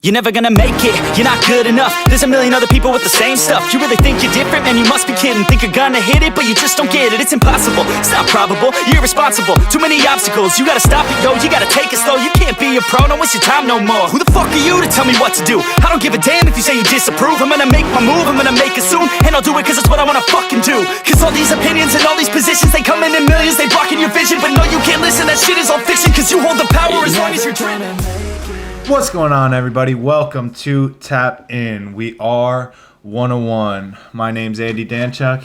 You're never gonna make it, you're not good enough. There's a million other people with the same stuff. You really think you're different? Man, you must be kidding. Think you're gonna hit it, but you just don't get it. It's impossible, it's not probable, you're irresponsible. Too many obstacles, you gotta stop it, yo. You gotta take it slow, you can't be a pro. Don't waste your time no more. Who the fuck are you to tell me what to do? I don't give a damn if you say you disapprove. I'm gonna make my move, I'm gonna make it soon. And I'll do it cause it's what I wanna fucking do. Cause all these opinions and all these positions, they come in millions, they blocking your vision. But no, you can't listen, that shit is all fiction. Cause you hold the power as long as you're dreaming. What's going on, everybody? Welcome to Tap In. We are OneOOne. My name's Andy Danchuk.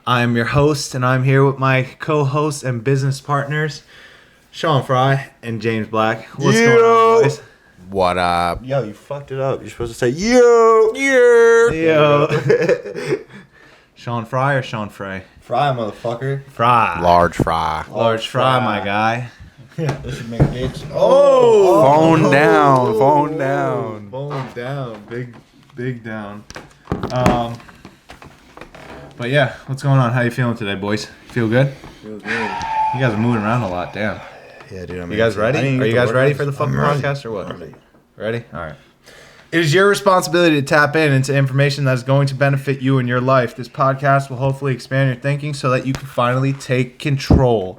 I'm your host, and I'm here with my co-hosts and business partners, Sean Fry and James Black. What's going on, boys? What up? Yo, you fucked it up. You're supposed to say yo. Sean Fry or Sean Frey? Fry, motherfucker. Fry. Large fry. Large Fry, my guy. This should make bitch. Phone down. Phone down. Big down. But yeah, what's going on? How you feeling today, boys? Feel good? Feel good. You guys are moving around a lot. Damn. Yeah, dude. You guys ready? Are you guys ready for the fucking podcast or what? Ready? All right. It is your responsibility to tap into information that is going to benefit you in your life. This podcast will hopefully expand your thinking so that you can finally take control.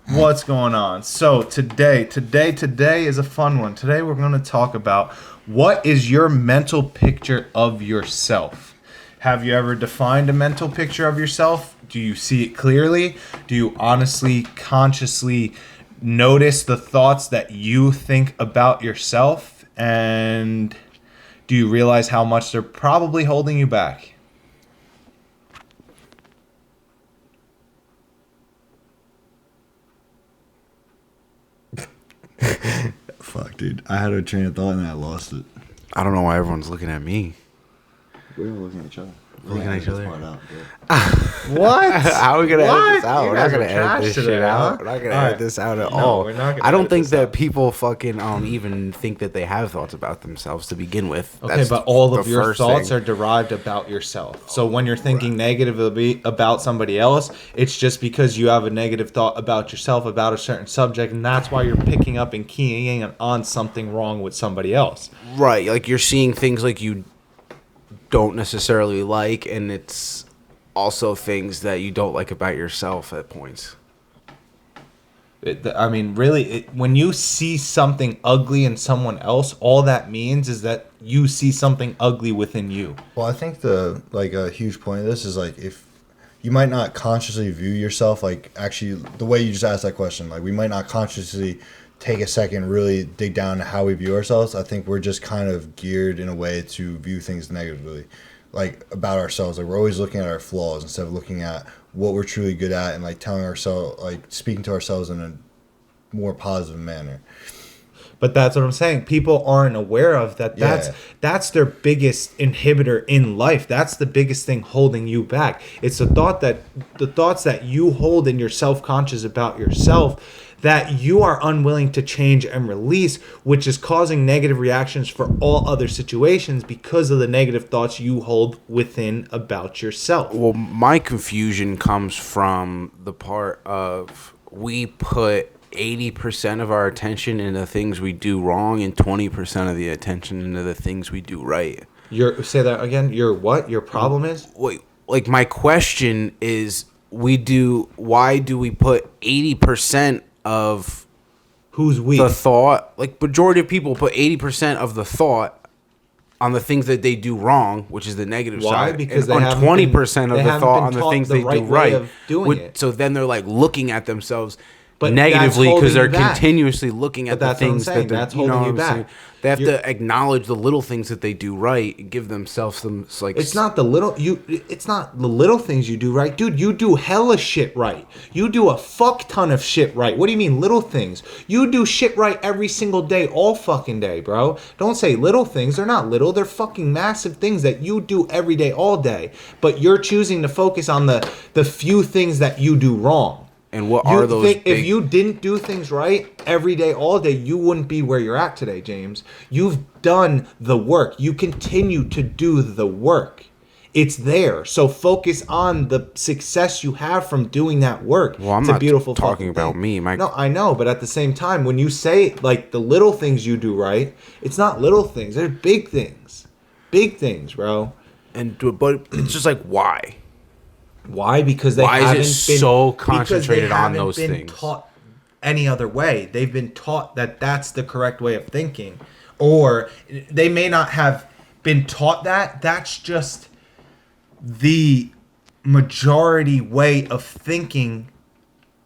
What's going on? So today is a fun one. Today we're going to talk about what is your mental picture of yourself. Have you ever defined a mental picture of yourself? Do you see it clearly? Do you honestly, consciously notice the thoughts that you think about yourself? And do you realize how much they're probably holding you back? Fuck, dude. I had a train of thought and I lost it. I don't know why everyone's looking at me. We were looking at each other. Looking at each other. What? How are we gonna edit this out? You We're guys not gonna are trash edit this today, shit huh? out. We're not gonna edit this out at No, all. we're not gonna I don't edit think this that out. people fucking even think that they have thoughts about themselves to begin with. Okay, That's but all the of your first thoughts thing. are derived about yourself. So when you're thinking negatively about somebody else, it's just because you have a negative thought about yourself, about a certain subject, and that's why you're picking up and keying in on something wrong with somebody else. Right, like you're seeing things like you don't necessarily like, and it's also things that you don't like about yourself at points. When you see something ugly in someone else, all that means is that you see something ugly within you. Well, I think a huge point of this is like if you might not consciously view yourself actually the way you just asked that question, we might not consciously take a second, really dig down to how we view ourselves. I think we're just kind of geared in a way to view things negatively, about ourselves. We're always looking at our flaws instead of looking at what we're truly good at and telling ourselves, speaking to ourselves in a more positive manner. But that's what I'm saying. People aren't aware of that. That's their biggest inhibitor in life. That's the biggest thing holding you back. It's the thoughts that you hold in your self-conscious about yourself that you are unwilling to change and release, which is causing negative reactions for all other situations because of the negative thoughts you hold within about yourself. Well, my confusion comes from the part of we put 80% of our attention into the things we do wrong and 20% of the attention into the things we do right. Say that again. What? Your problem is? Wait, my question is why do we put 80% of who's we? The thought, majority of people put 80% of the thought on the things that they do wrong, which is the negative side. Why? Because and on 20% of the thought on the things they do right. So then they're looking at themselves negatively because they're continuously looking at the things that they're holding you back. They have to acknowledge the little things that they do right and give themselves some It's not the little things you do right, dude. You do hella shit right. You do a fuck ton of shit right. What do you mean little things? You do shit right every single day, all fucking day, bro. Don't say little things. They're not little. They're fucking massive things that you do every day, all day. But you're choosing to focus on the few things that you do wrong. And what are those if you didn't do things right every day, all day, you wouldn't be where you're at today, James. You've done the work. You continue to do the work. It's there. So focus on the success you have from doing that work. Well, I'm it's not a beautiful talking fucking about thing. me. No, I know, but at the same time, when you say like the little things you do right, it's not little things. They're big things. Big things, bro. But it's just like, why? Why? Because they Why haven't is it been so because concentrated they on haven't those been things? Taught any other way. They've been taught that that's the correct way of thinking, or they may not have been taught that. That's just the majority way of thinking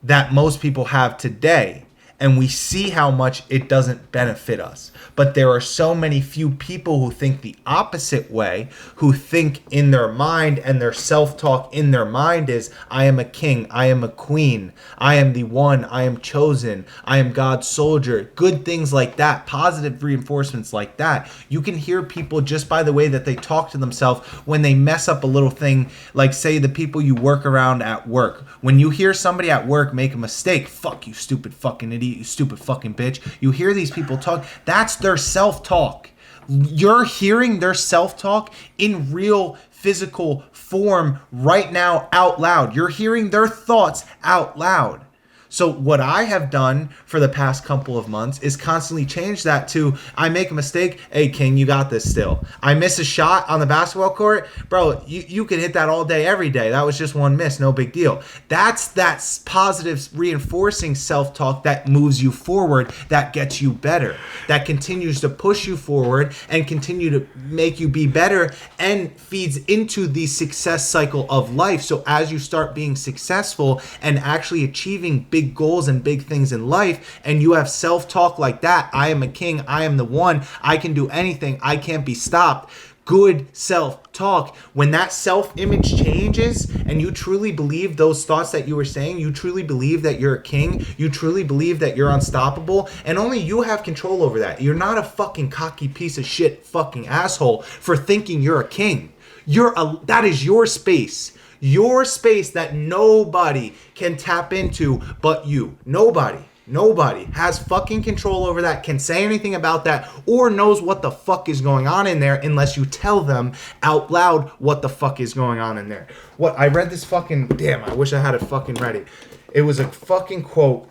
that most people have today. And we see how much it doesn't benefit us. But there are so many few people who think the opposite way, who think in their mind, and their self-talk in their mind is, I am a king, I am a queen, I am the one, I am chosen, I am God's soldier. Good things like that, positive reinforcements like that. You can hear people just by the way that they talk to themselves when they mess up a little thing, like say the people you work around at work. When you hear somebody at work make a mistake, fuck you stupid fucking idiot, you stupid fucking bitch. You hear these people talk, that's their self-talk. You're hearing their self-talk in real physical form right now out loud. You're hearing their thoughts out loud. So what I have done for the past couple of months is constantly change that to, I make a mistake, hey King, you got this still. I miss a shot on the basketball court, bro, you can hit that all day, every day. That was just one miss, no big deal. That's that positive reinforcing self-talk that moves you forward, that gets you better, that continues to push you forward and continue to make you be better and feeds into the success cycle of life. So as you start being successful and actually achieving big goals and big things in life, and you have self-talk like that, I am a king, I am the one, I can do anything, I can't be stopped. Good self-talk. When that self-image changes and you truly believe those thoughts that you were saying, you truly believe that you're a king, you truly believe that you're unstoppable, and only you have control over that. You're not a fucking cocky piece of shit fucking asshole for thinking you're a king. That is your space. Your space that nobody can tap into but you. Nobody has fucking control over that, can say anything about that, or knows what the fuck is going on in there unless you tell them out loud what the fuck is going on in there. What, I read this fucking, damn, I wish I had it fucking ready. It was a fucking quote.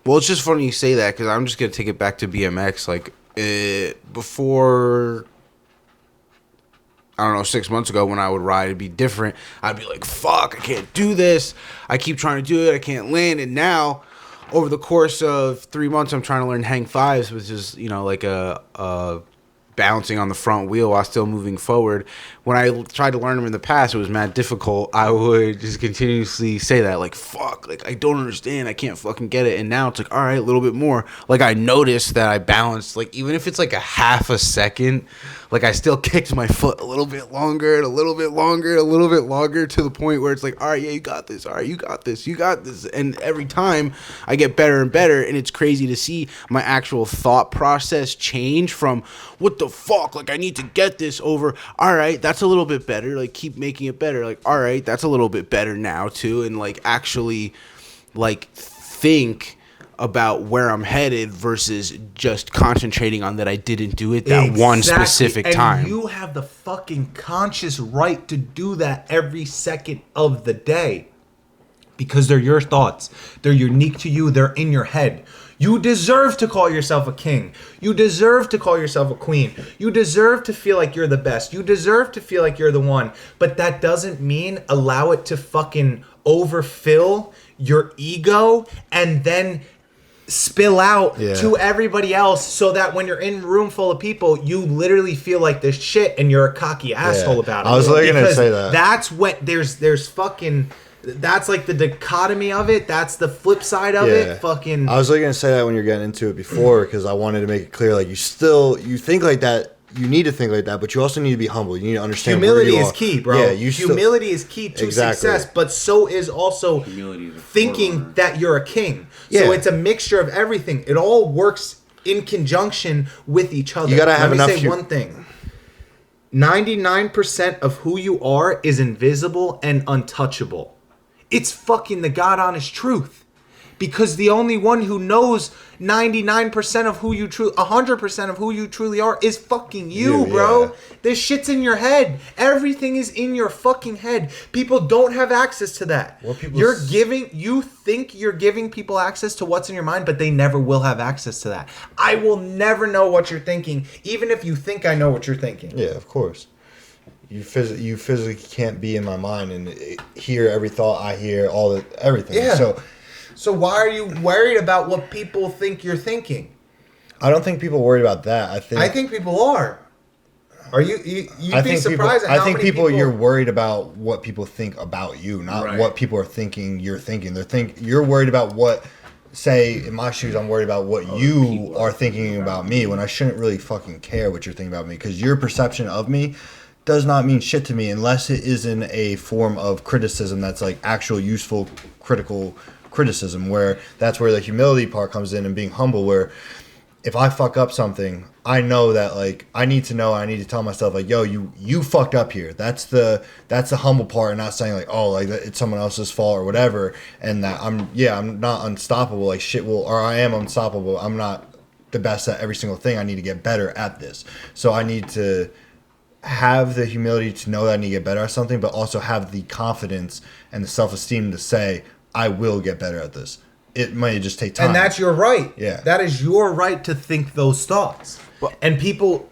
Well, it's just funny you say that because I'm just going to take it back to BMX. Like, before, I don't know, 6 months ago when I would ride, it'd be different. I'd be like, fuck, I can't do this. I keep trying to do it. I can't land. And now, over the course of 3 months, I'm trying to learn hang fives, which is, you know, like a bouncing on the front wheel while still moving forward. When I tried to learn them in the past, it was mad difficult. I would just continuously say that, like, fuck, like, I don't understand. I can't fucking get it. And now it's like, all right, a little bit more. Like, I noticed that I balanced, like, even if it's like a half a second, like, I still kicked my foot a little bit longer and a little bit longer and a little bit longer to the point where it's like, all right, yeah, you got this. All right, you got this. You got this. And every time I get better and better, and it's crazy to see my actual thought process change from, what the fuck? Like, I need to get this over, all right, that's a little bit better. Like, keep making it better. Like, all right, that's a little bit better now, too. And, like, actually, like, think about where I'm headed versus just concentrating on that I didn't do it that one specific time. And you have the fucking conscious right to do that every second of the day because they're your thoughts. They're unique to you. They're in your head. You deserve to call yourself a king. You deserve to call yourself a queen. You deserve to feel like you're the best. You deserve to feel like you're the one. But that doesn't mean allow it to fucking overfill your ego and then spill out to everybody else so that when you're in a room full of people, you literally feel like this shit and you're a cocky asshole about it. I was literally going to say that. That's what there's fucking, that's like the dichotomy of it. That's the flip side of it. Fucking. I was literally going to say that when you're getting into it before because I wanted to make it clear, like, you think like that. You need to think like that, but you also need to be humble. You need to understand humility is key, bro. Yeah, humility is key to success, but so is also thinking that you're a king. Yeah. So it's a mixture of everything. It all works in conjunction with each other. You gotta have enough. Let me say one thing. 99% of who you are is invisible and untouchable. It's fucking the God honest truth. because the only one who knows 99% of who you 100% of who you truly are is fucking you, bro. Yeah. This shit's in your head. Everything is in your fucking head. People don't have access to that. You think you're giving people access to what's in your mind, but they never will have access to that. I will never know what you're thinking, even if you think I know what you're thinking. Yeah, of course. You physically can't be in my mind and hear every thought I hear, everything. Yeah. So why are you worried about what people think you're thinking? I don't think people are worried about that. I think people are. Are you be surprised at how many people you're worried about what people think about you, not what people are thinking you're thinking. You're worried about what, say, in my shoes, I'm worried about what you are thinking about me when I shouldn't really fucking care what you're thinking about me, because your perception of me does not mean shit to me unless it is in a form of criticism that's like actual useful critical criticism, where that's where the humility part comes in and being humble, where if I fuck up something, I know that like I need to tell myself like, yo, you fucked up here. That's the humble part, and not saying like, oh, like it's someone else's fault or whatever, and that I'm not unstoppable, like shit will, or I am unstoppable. I'm not the best at every single thing. I need to get better at this. So I need to have the humility to know that I need to get better at something, but also have the confidence and the self-esteem to say, I will get better at this. It might just take time. And that's your right. Yeah. That is your right to think those thoughts. And people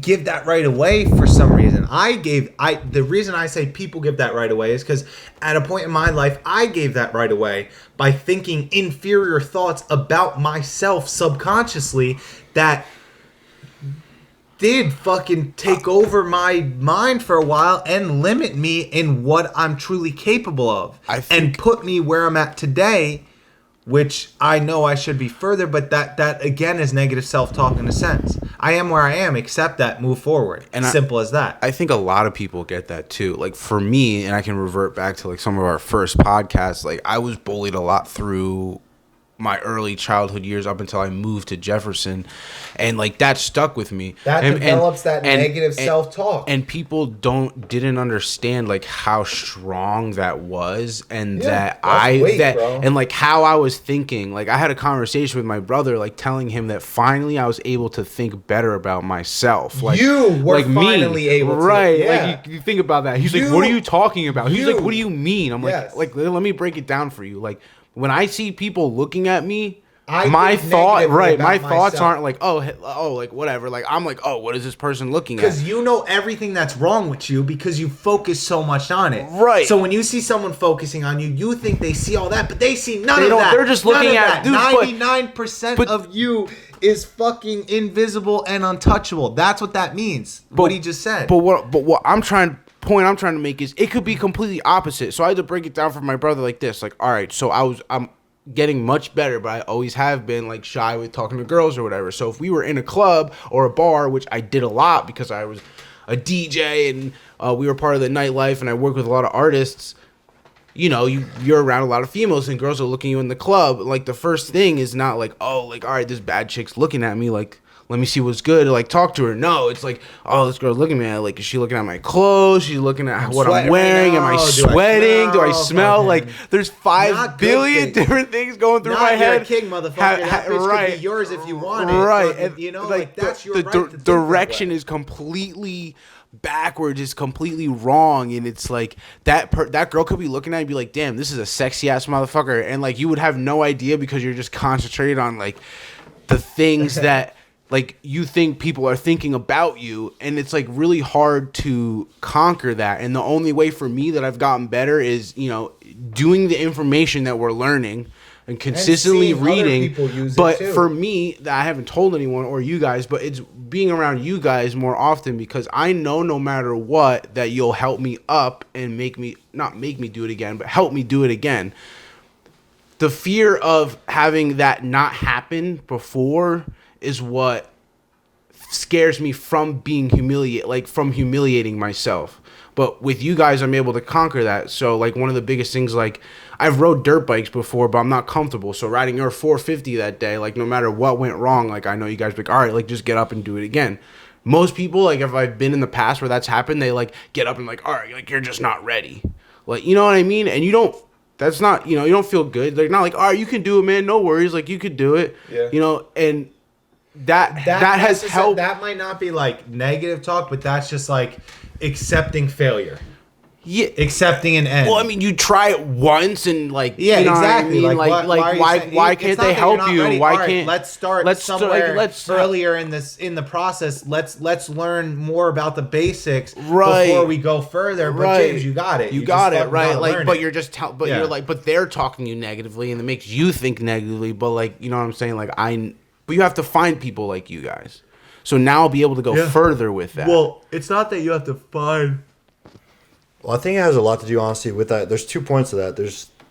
give that right away for some reason. The reason I say people give that right away is because at a point in my life, I gave that right away by thinking inferior thoughts about myself subconsciously that did fucking take over my mind for a while and limit me in what I'm truly capable of, and put me where I'm at today, which I know I should be further, but that again is negative self-talk in a sense. I am where I am, accept that, move forward. And simple as that. I think a lot of people get that too. Like for me, and I can revert back to like some of our first podcasts, like I was bullied a lot through my early childhood years up until I moved to Jefferson, and like that stuck with me. That develops that negative self-talk, and people didn't understand like how strong that was, and and like how I was thinking. Like I had a conversation with my brother, like telling him that finally I was able to think better about myself. Like you were like finally able to, right? Yeah. Like you think about that. He's like, "What are you talking about?" He's like, "What do you mean?" I'm like, let me break it down for you. Like, when I see people looking at me, my thoughts aren't like, oh, like whatever. Like I'm like, oh, what is this person looking at? Because you know everything that's wrong with you because you focus so much on it. Right. So when you see someone focusing on you, you think they see all that, but they see none of that. They're just looking at 99% of you is fucking invisible and untouchable. That's what that means. What he just said. But what I'm trying to make is it could be completely opposite. So I had to break it down for my brother like this. Like, all right, so I'm getting much better, but I always have been like shy with talking to girls or whatever. So if we were in a club or a bar, which I did a lot because I was a DJ and we were part of the nightlife and I worked with a lot of artists, you know, you're around a lot of females and girls are looking at you in the club. Like the first thing is not like, oh, like, all right, this bad chick's looking at me, like, let me see what's good, like talk to her. No, it's like, oh, this girl's looking at me. Like, is she looking at my clothes? She's looking at what I'm wearing. Am I sweating? Do I smell? Like, there's 5 billion different things going through my head. You're a king, motherfucker. That bitch could be yours if you want it. Right. And, you know, like that's your right the direction is completely backwards, is completely wrong, and it's like that girl could be looking at you and be like, damn, this is a sexy ass motherfucker, and like you would have no idea because you're just concentrated on like the things that like you think people are thinking about you, and it's like really hard to conquer that. And the only way for me that I've gotten better is, you know, doing the information that we're learning and consistently reading. But for me, that I haven't told anyone or you guys, but it's being around you guys more often, because I know no matter what that you'll help me up and not make me do it again, but help me do it again. The fear of having that not happen before is what scares me from being humiliating myself. But with you guys, I'm able to conquer that. So like one of the biggest things, like I've rode dirt bikes before, but I'm not comfortable. So riding your 450 that day, like no matter what went wrong, like I know you guys be like, all right, like just get up and do it again. Most people, like if I've been in the past where that's happened, they like get up and like, all right, like you're just not ready. Like, you know what I mean? And you don't That's not, you don't feel good. They're not like, all right, you can do it, man. No worries. Like, you could do it. Yeah. And that has helped. That might not be like negative talk, but that's just like accepting failure. Yeah. Accepting an end. Well, I mean, you try it once and like, yeah, exactly. What I mean? Why can't they help you? Ready. Why All right, can't let's start earlier in the process. Let's learn more about the basics before we go further. But James, you got it. You got it, right? Like, but you're just you're like, but they're talking you negatively, and it makes you think negatively. But like, you know what I'm saying? Like but you have to find people like you guys. So now I'll be able to go further with that. Well, it's not that you have to find. Well, I think it has a lot to do, honestly, with that. There's 2 points to that.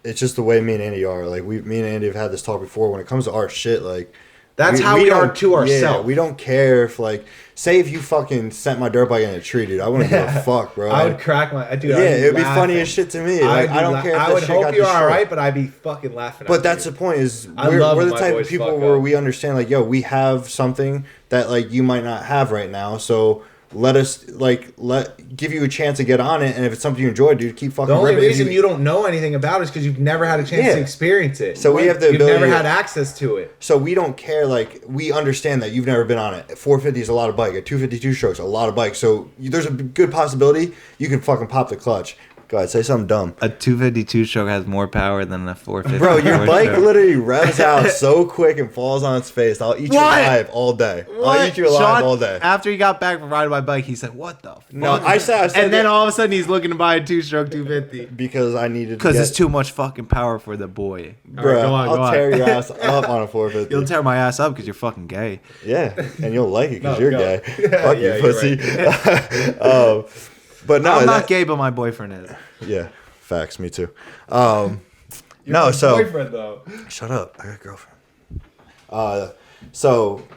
It's just the way me and Andy are. Like, me and Andy have had this talk before. When it comes to our shit, like, that's how we are to ourselves. Yeah, we don't care if, like, say if you fucking sent my dirt bike in a tree, dude. I wouldn't give a fuck, bro. I would crack my dude. Yeah, it would be funny as shit to me. Like, I don't care if I would hope you're all right, but I'd be fucking laughing. But that's the point. Is we're the type of people where we understand, like, yo, we have something that like you might not have right now, so. Let us give you a chance to get on it, and if it's something you enjoy, dude, keep fucking. The only reason you don't know anything about it is because you've never had a chance to experience it. So we have the ability. You've never had access to it. So we don't care. Like, we understand that you've never been on it. 450 is a lot of bike. At 252 strokes, a lot of bike. So there's a good possibility you can fucking pop the clutch. Go ahead, say something dumb. A 252 stroke has more power than a 450. Bro, your bike literally revs out so quick and falls on its face. I'll eat you alive all day. I'll eat you alive all day. After he got back from riding my bike, he said, "What the fuck?" No, I said and then all of a sudden he's looking to buy a 2-stroke 250 because I needed. Because it's too much fucking power for the boy. Bro, right, I'll tear your ass up on a 450. You'll tear my ass up because you're fucking gay. Yeah, and you'll like it because you're gay. Fuck you, pussy. Right. But no, I'm not gay, but my boyfriend is. Yeah. Facts, me too. No, so boyfriend though. Shut up. I got a girlfriend. So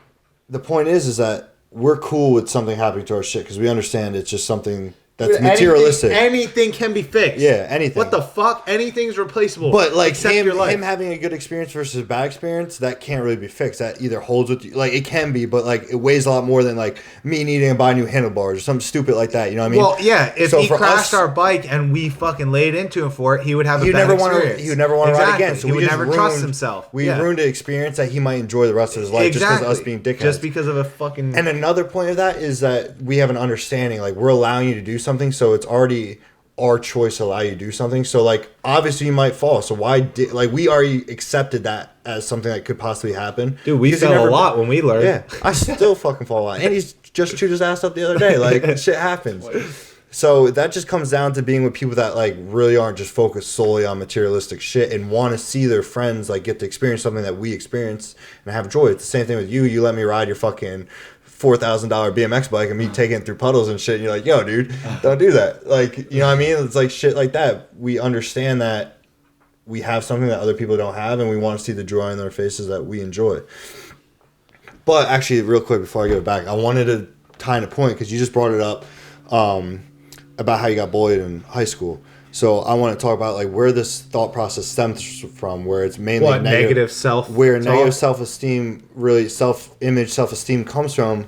the point is that we're cool with something happening to our shit because we understand it's just something that's materialistic. Anything can be fixed. Yeah, anything. What the fuck? Anything's replaceable. But like him having a good experience versus a bad experience, that can't really be fixed. That either holds with you, like it can be, but like it weighs a lot more than like me needing to buy new handlebars or something stupid like that. You know what I mean? Well, yeah. If he crashed our bike and we fucking laid into him for it, he would have a bad experience. He would never want to ride again. So he would never trust himself. We ruined an experience that he might enjoy the rest of his life just because of us being dickheads. Just because of a fucking. And another point of that is that we have an understanding, like we're allowing you to do something, so it's already our choice to allow you to do something. So like obviously you might fall. So why we already accepted that as something that could possibly happen. Dude, we fell a lot when we learned. Yeah, I still fucking fall a lot. And he's just chewed his ass up the other day. Like shit happens. So that just comes down to being with people that like really aren't just focused solely on materialistic shit and want to see their friends like get to experience something that we experience and have joy. It's the same thing with you. You let me ride your fucking $4,000 BMX bike and me taking it through puddles and shit. And you're like, yo, dude, don't do that. Like, you know what I mean? It's like shit like that. We understand that we have something that other people don't have and we want to see the joy in their faces that we enjoy. But actually, real quick before I get it back, I wanted to tie in a point because you just brought it up about how you got bullied in high school. So I want to talk about like where this thought process stems from, where it's mainly negative self-talk? Where negative self-esteem, really self-image, self-esteem comes from,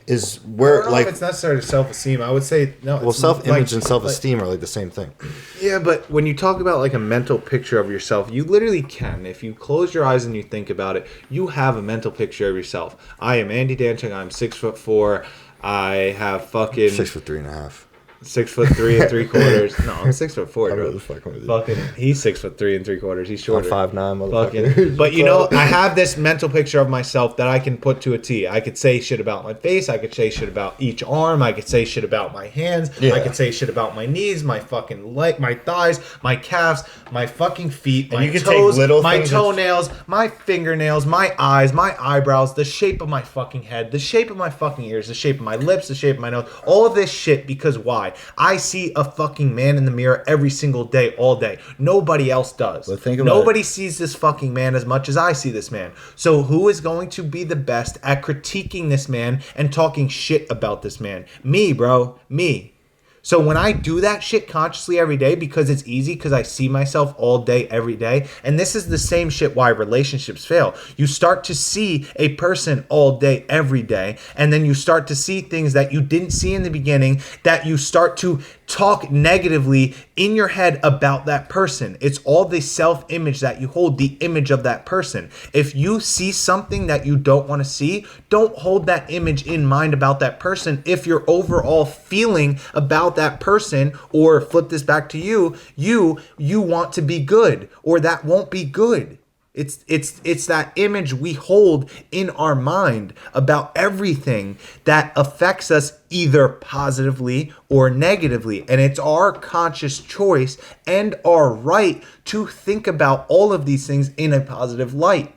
is where I don't know if it's necessarily self-esteem. I would say no. Well, self-image and self-esteem are like the same thing. Yeah, but when you talk about like a mental picture of yourself, you literally can. If you close your eyes and you think about it, you have a mental picture of yourself. I am Andy Danchuk. I'm 6'4". I have fucking 6'3.5". 6'3 3/4". No, I'm 6'4", bro. Fucking, he's 6'3 3/4". He's shorter. I'm 5'9", motherfucker. But you know, I have this mental picture of myself that I can put to a T. I could say shit about my face. I could say shit about each arm. I could say shit about my hands. Yeah. I could say shit about my knees, my fucking leg, my thighs, my calves, my fucking feet, my toes, my toenails, my fingernails, my eyes, my eyebrows, the shape of my fucking head, the shape of my fucking ears, the shape of my lips, the shape of my nose. All of this shit because why? I see a fucking man in the mirror every single day, all day. Nobody else does. But think about Nobody sees this fucking man as much as I see this man. So who is going to be the best at critiquing this man and talking shit about this man? Me, bro. Me. So when I do that shit consciously every day because it's easy, because I see myself all day, every day, and this is the same shit why relationships fail. You start to see a person all day, every day, and then you start to see things that you didn't see in the beginning that you start to talk negatively in your head about that person. It's all the self-image that you hold, the image of that person. If you see something that you don't want to see, don't hold that image in mind about that person. If your overall feeling about that person, or flip this back to you want to be good, or that won't be good. It's that image we hold in our mind about everything that affects us either positively or negatively. And it's our conscious choice and our right to think about all of these things in a positive light,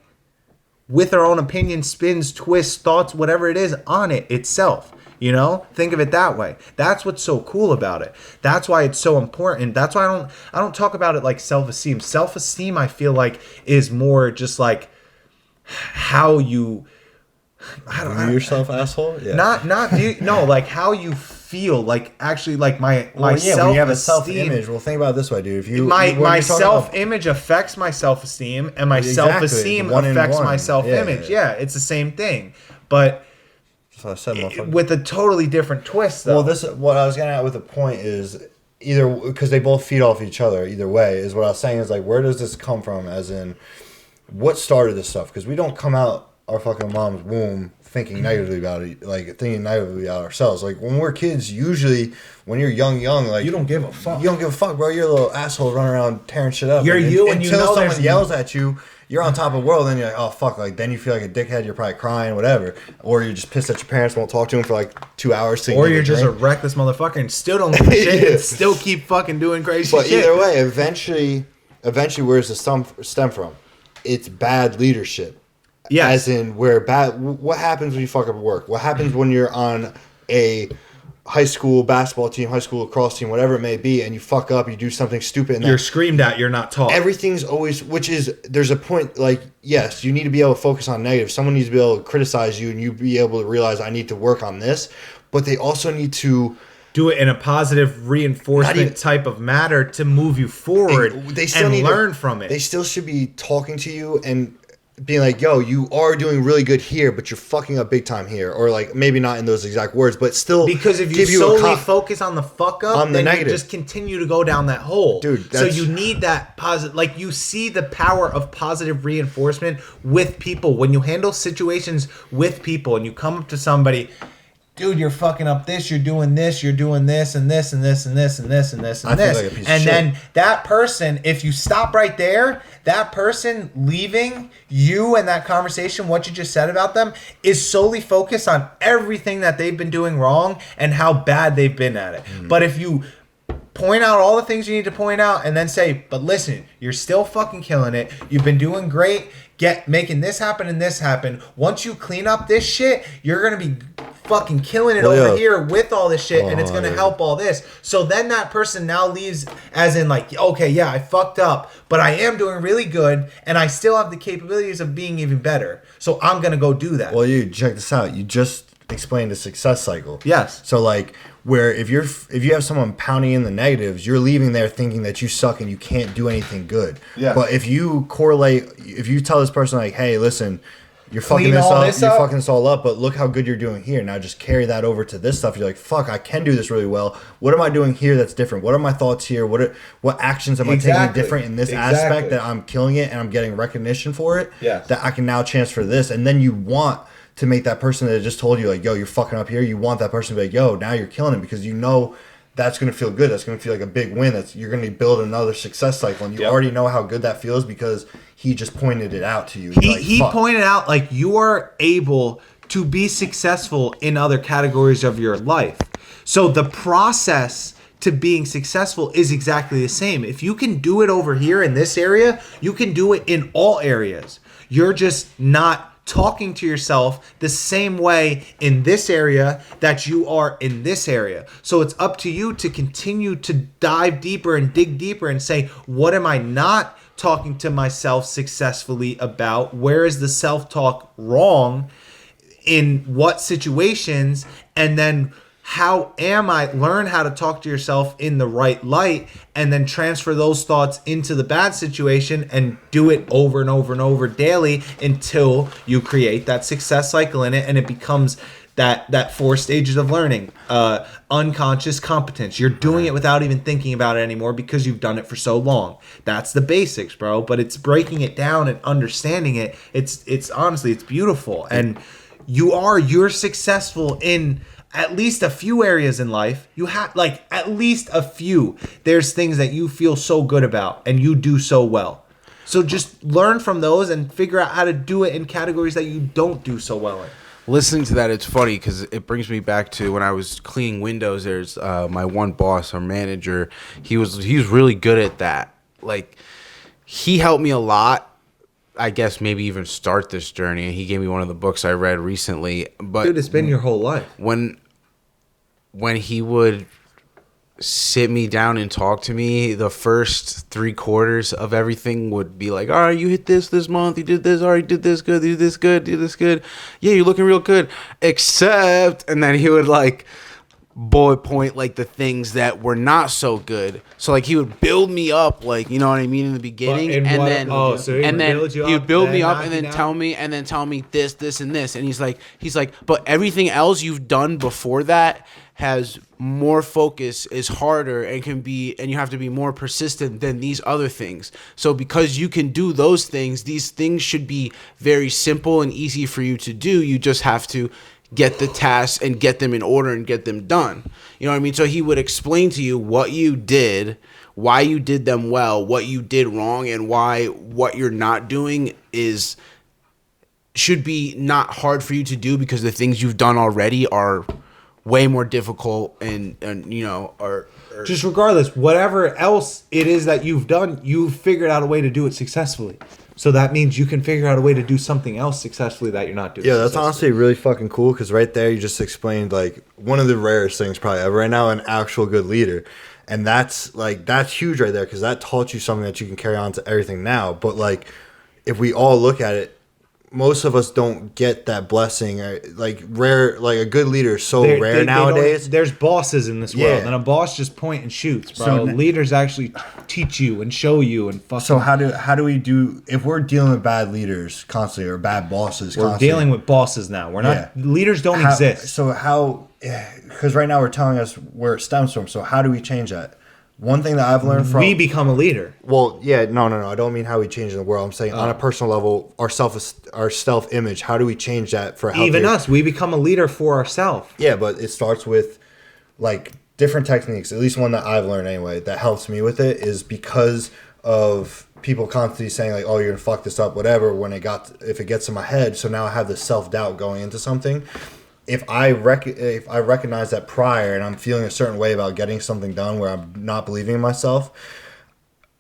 with our own opinion, spins, twists, thoughts, whatever it is on it itself. You know, think of it that way. That's what's so cool about it. That's why it's so important. That's why I don't talk about it like self-esteem. Self-esteem, I feel like, is more just like how you view yourself, asshole. Yeah. Not view, no, like how you feel. Like actually, like my when you have a self-esteem. self-image, well, think about it this way, dude. If you my self-image affects my self-esteem, and my self-esteem affects my self-image. Yeah, it's the same thing, but with a totally different twist, though. Well, what I was getting at with the point is either because they both feed off each other. Either way, is what I was saying is like, where does this come from? As in, what started this stuff? Because we don't come out our fucking mom's womb thinking negatively about it, like thinking negatively about ourselves. Like when we're kids, usually when you're young, like you don't give a fuck. You don't give a fuck, bro. You're a little asshole running around tearing shit up. You're like, you, and until you know someone yells at you. You're on top of the world, then you're like, oh, fuck, like, then you feel like a dickhead, you're probably crying, whatever. Or you're just pissed at your parents, won't talk to them for like 2 hours. Or you're just a reckless motherfucker and still don't give a shit and still keep fucking doing crazy shit. But either way, eventually, where does the stem from? It's bad leadership. Yeah. As in, what happens when you fuck up at work? What happens when you're on a high school basketball team, high school lacrosse team, whatever it may be, and you fuck up, you do something stupid, and you're screamed at, you're not taught. Everything's always, there's a point, like, yes, you need to be able to focus on negative. Someone needs to be able to criticize you, and you be able to realize, I need to work on this, but they also need to do it in a positive reinforcement type of manner to move you forward and learn from it. They still should be talking to you and being like, yo, you are doing really good here, but you're fucking up big time here. Or like, maybe not in those exact words, but still. Because if you solely focus on the fuck up, then you just continue to go down that hole. Dude, so you need that positive, like you see the power of positive reinforcement with people. When you handle situations with people and you come up to somebody, dude, you're fucking up this, you're doing this, and this, and this, and this, and this, and this, and this, and this. Like a piece of and shit. then that person, if you stop right there, that person leaving you and that conversation, what you just said about them, is solely focused on everything that they've been doing wrong and how bad they've been at it. But if you point out all the things you need to point out and then say, but listen, you're still fucking killing it. You've been doing great. Making this happen and this happen. Once you clean up this shit, you're going to be fucking killing it over here with all this shit, and it's going to help all this. So then that person now leaves as in like, okay, yeah, I fucked up, but I am doing really good, and I still have the capabilities of being even better. So I'm going to go do that. Well, you check this out. You just explained the success cycle. Yes. So like, where if you have someone pounding in the negatives, you're leaving there thinking that you suck and you can't do anything good. Yeah. But if you tell this person like, hey, listen, you're fucking this up, you're fucking this all up, but look how good you're doing here. Now just carry that over to this stuff. You're like, fuck, I can do this really well. What am I doing here that's different? What are my thoughts here? What actions am I taking different in this aspect that I'm killing it and I'm getting recognition for it? Yes. That I can now transfer this. And then you want to make that person that just told you like, yo, you're fucking up here, you want that person to be like, yo, now you're killing it, because you know that's going to feel good. That's going to feel like a big win. You're going to build another success cycle, and you already know how good that feels because he just pointed it out to you. He pointed out like you are able to be successful in other categories of your life. So the process to being successful is exactly the same. If you can do it over here in this area, you can do it in all areas. You're just not talking to yourself the same way in this area that you are in this area. So it's up to you to continue to dive deeper and dig deeper and say, what am I not talking to myself successfully about? Where is the self-talk wrong? In what situations? And then how am I learn how to talk to yourself in the right light, and then transfer those thoughts into the bad situation and do it over and over and over daily until you create that success cycle in it, and it becomes that 4 stages of learning. Unconscious competence. You're doing it without even thinking about it anymore because you've done it for so long. That's the basics, bro. But it's breaking it down and understanding it. It's honestly, it's beautiful. And you're successful in at least a few areas in life. You have like at least a few. There's things that you feel so good about and you do so well. So just learn from those and figure out how to do it in categories that you don't do so well in. Listening to that, it's funny because it brings me back to when I was cleaning windows. There's my one boss, our manager. He was really good at that. Like, he helped me a lot. I guess maybe even start this journey. He gave me one of the books I read recently. But dude, it's been your whole life. When he would sit me down and talk to me, the first 3/4 of everything would be like, all right, you hit this month, you did this, all right, did this good, you did this good, did this good. Yeah, you're looking real good. Except, and then he would like bullet point like the things that were not so good. So like he would build me up, like, you know what I mean, in the beginning, and then he would build me up and then tell me this and this, and he's like, but everything else you've done before that has more focus, is harder, and you have to be more persistent than these other things. So because you can do those things, these things should be very simple and easy for you to do. You just have to get the tasks and get them in order and get them done. You know what I mean? So he would explain to you what you did, why you did them well, what you did wrong, and why what you're not doing should be not hard for you to do, because the things you've done already are way more difficult and you know, are just regardless, whatever else it is that you've done, you've figured out a way to do it successfully. So that means you can figure out a way to do something else successfully that you're not doing. Yeah, that's honestly really fucking cool, because right there you just explained like one of the rarest things probably ever right now, an actual good leader. And that's huge right there, because that taught you something that you can carry on to everything now. But like, if we all look at it, most of us don't get that blessing. Like rare, like a good leader is so rare nowadays. There's bosses in this world, and a boss just point and shoots, bro. So leaders actually teach you and show you and fucking. So how do we do if we're dealing with bad leaders constantly or bad bosses? We're dealing with bosses now. We're not leaders. Don't exist. So how? Because right now we're telling us where it stems from. So how do we change that? One thing that I've learned from... We become a leader. Well, yeah, no. I don't mean how we change in the world. I'm saying on a personal level, our self-image, how do we change that for healthier... Even us, we become a leader for ourselves. Yeah, but it starts with, like, different techniques. At least one that I've learned anyway that helps me with it is because of people constantly saying, like, oh, you're going to fuck this up, whatever, if it gets in my head. So now I have this self-doubt going into something. If I recognize that prior and I'm feeling a certain way about getting something done where I'm not believing in myself,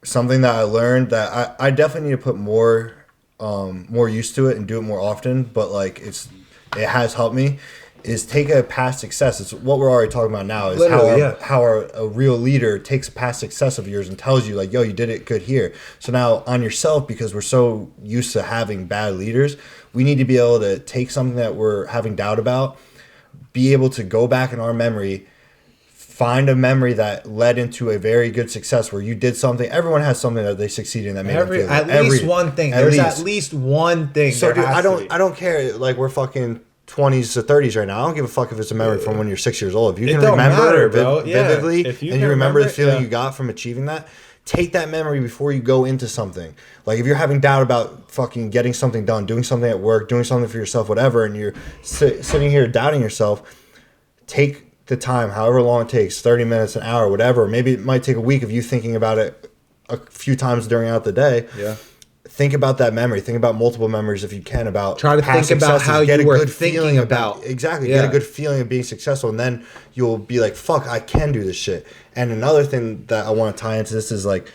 something that I learned that I definitely need to put more use to it and do it more often, but like it has helped me, is take a past success. It's what we're already talking about now, is how a real leader takes a past success of yours and tells you like, yo, you did it good here. So now on yourself, because we're so used to having bad leaders, we need to be able to take something that we're having doubt about, be able to go back in our memory, find a memory that led into a very good success where you did something. Everyone has something that they succeed in that made them feel at least one thing. There's at least one thing. So dude, I don't care. Like, we're fucking 20s to 30s right now. I don't give a fuck if it's a memory from when you're 6 years old. If you can remember vividly and you remember the feeling you got from achieving that, take that memory before you go into something. Like, if you're having doubt about fucking getting something done, doing something at work, doing something for yourself, whatever, and you're sitting here doubting yourself, take the time, however long it takes, 30 minutes, an hour, whatever. Maybe it might take a week of you thinking about it a few times during the day. Yeah. Think about that memory. Think about multiple memories if you can about try to think about how you were thinking about. Exactly. Get a good feeling of being successful, and then you'll be like, fuck, I can do this shit. And another thing that I want to tie into this is like,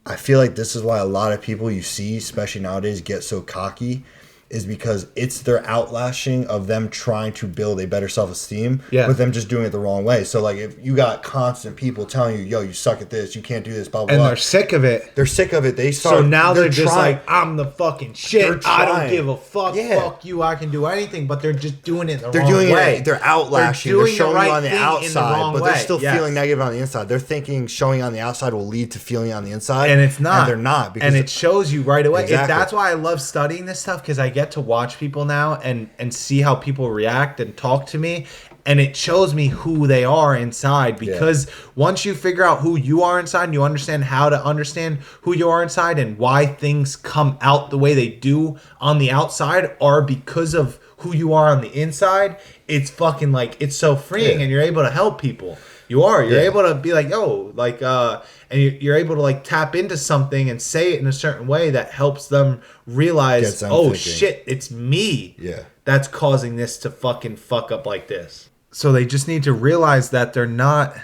I feel like this is why a lot of people you see, especially nowadays, get so cocky, is because it's their outlashing of them trying to build a better self-esteem, with them just doing it the wrong way. So like, if you got constant people telling you, yo, you suck at this, you can't do this, blah, blah, and blah. they're sick of it. So now they're just like, I'm the fucking shit. I don't give a fuck. Fuck you. I can do anything. But they're just doing it the wrong way. They're outlashing. They're showing you on the outside, but they're still feeling negative on the inside. They're thinking showing on the outside will lead to feeling on the inside. And it's not. And they're not. And it shows you right away. Exactly. That's why I love studying this stuff, because I get to watch people now and see how people react and talk to me, and it shows me who they are inside, because once you figure out who you are inside and you understand how to understand who you are inside and why things come out the way they do on the outside are because of who you are on the inside, it's fucking like, it's so freeing, and you're able to help people. You're able to be like, yo, like, and you're able to like tap into something and say it in a certain way that helps them realize, oh shit, it's me that's causing this to fucking fuck up like this. So they just need to realize that they're not,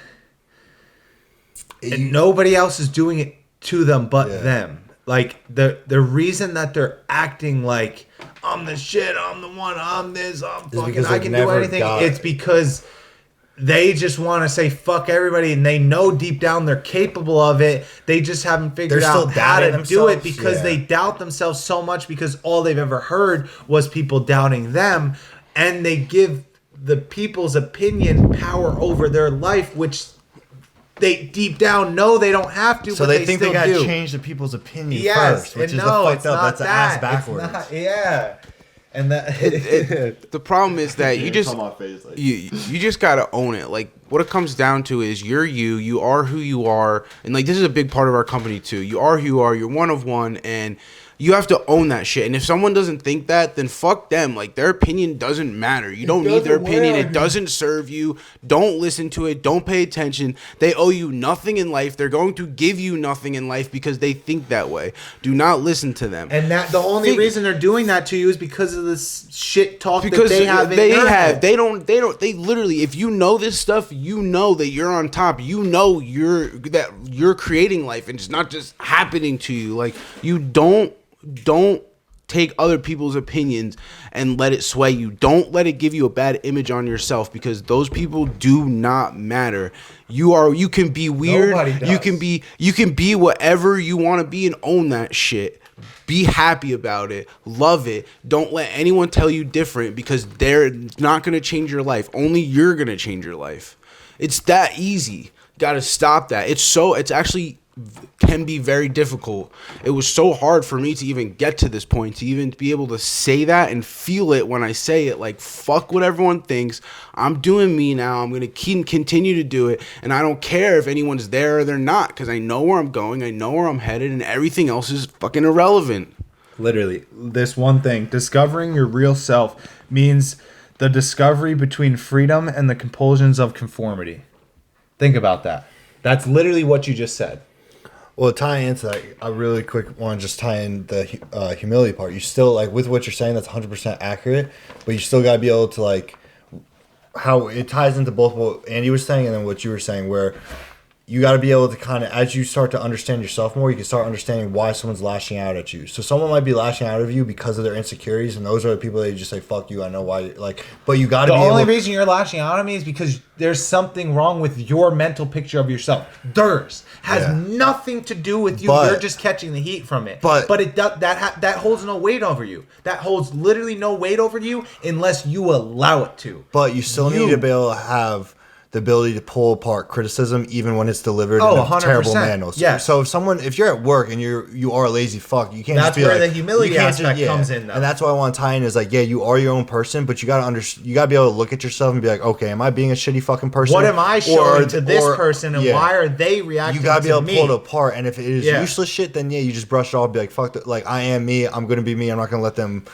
and nobody else is doing it to them but them. Like the reason that they're acting like, I'm the shit, I'm the one, I'm this, I'm fucking, I can do anything. It's because they just want to say fuck everybody, and they know deep down they're capable of it. They just haven't figured out how to do it because they doubt themselves so much, because all they've ever heard was people doubting them, and they give the people's opinion power over their life, which they deep down know they don't have to. So but they think they gotta do. change the people's opinion first, which is no, the fucked up. That's that. ass backwards. And that The problem is that you just you just gotta own it. Like, what it comes down to is you are who you are, and like, this is a big part of our company too. You are who you are. You're one of one, and you have to own that shit. And if someone doesn't think that, then fuck them. Like, their opinion doesn't matter. You don't need their opinion. It doesn't serve you. Don't listen to it. Don't pay attention. They owe you nothing in life. They're going to give you nothing in life because they think that way. Do not listen to them. And that the only reason they're doing that to you is because of this shit talk that they have. They literally, if you know this stuff, you know that you're on top. You know you're creating life, and it's not just happening to you. Like, you don't take other people's opinions and let it sway you. Don't let it give you a bad image on yourself, because those people do not matter. You can be weird. You can be whatever you want to be and own that shit. Be happy about it. Love it. Don't let anyone tell you different, because they're not going to change your life. Only you're going to change your life. It's that easy. Got to stop that. It's actually can be very difficult. It was so hard for me to even get to this point, to even be able to say that and feel it when I say it. Like, fuck what everyone thinks. I'm doing me now. I'm going to continue to do it, and I don't care if anyone's there or they're not, because I know where I'm going, I know where I'm headed, and everything else is fucking irrelevant. Literally, this one thing, discovering your real self, means the discovery between freedom and the compulsions of conformity. Think about that. That's literally what you just said. Well, tie into that, I really quick want to just tie in the humility part. You still, like, with what you're saying, that's 100% accurate, but you still got to be able to, like, how it ties into both what Andy was saying and then what you were saying, where you got to be able to kind of, as you start to understand yourself more, you can start understanding why someone's lashing out at you. So someone might be lashing out at you because of their insecurities, and those are the people that you just say, fuck you, I know why. Like, but you got to be able... The only reason you're lashing out at me is because there's something wrong with your mental picture of yourself. Theirs has nothing to do with you. You're just catching the heat from it. But it that holds no weight over you. That holds literally no weight over you unless you allow it to. But you still need to be able to have the ability to pull apart criticism even when it's delivered in a 100%. terrible manner. So if you're at work and you are a lazy fuck, you can't just be like... That's where the humility aspect comes in, though. And that's why I want to tie in is like, yeah, you are your own person, but you got to be able to look at yourself and be like, okay, am I being a shitty fucking person? What am I showing to this person, and why are they reacting to me? You got to be able to pull it apart, and if it is useless shit, then you just brush it off and be like, fuck that, like, I am me, I'm going to be me, I'm not going to let them...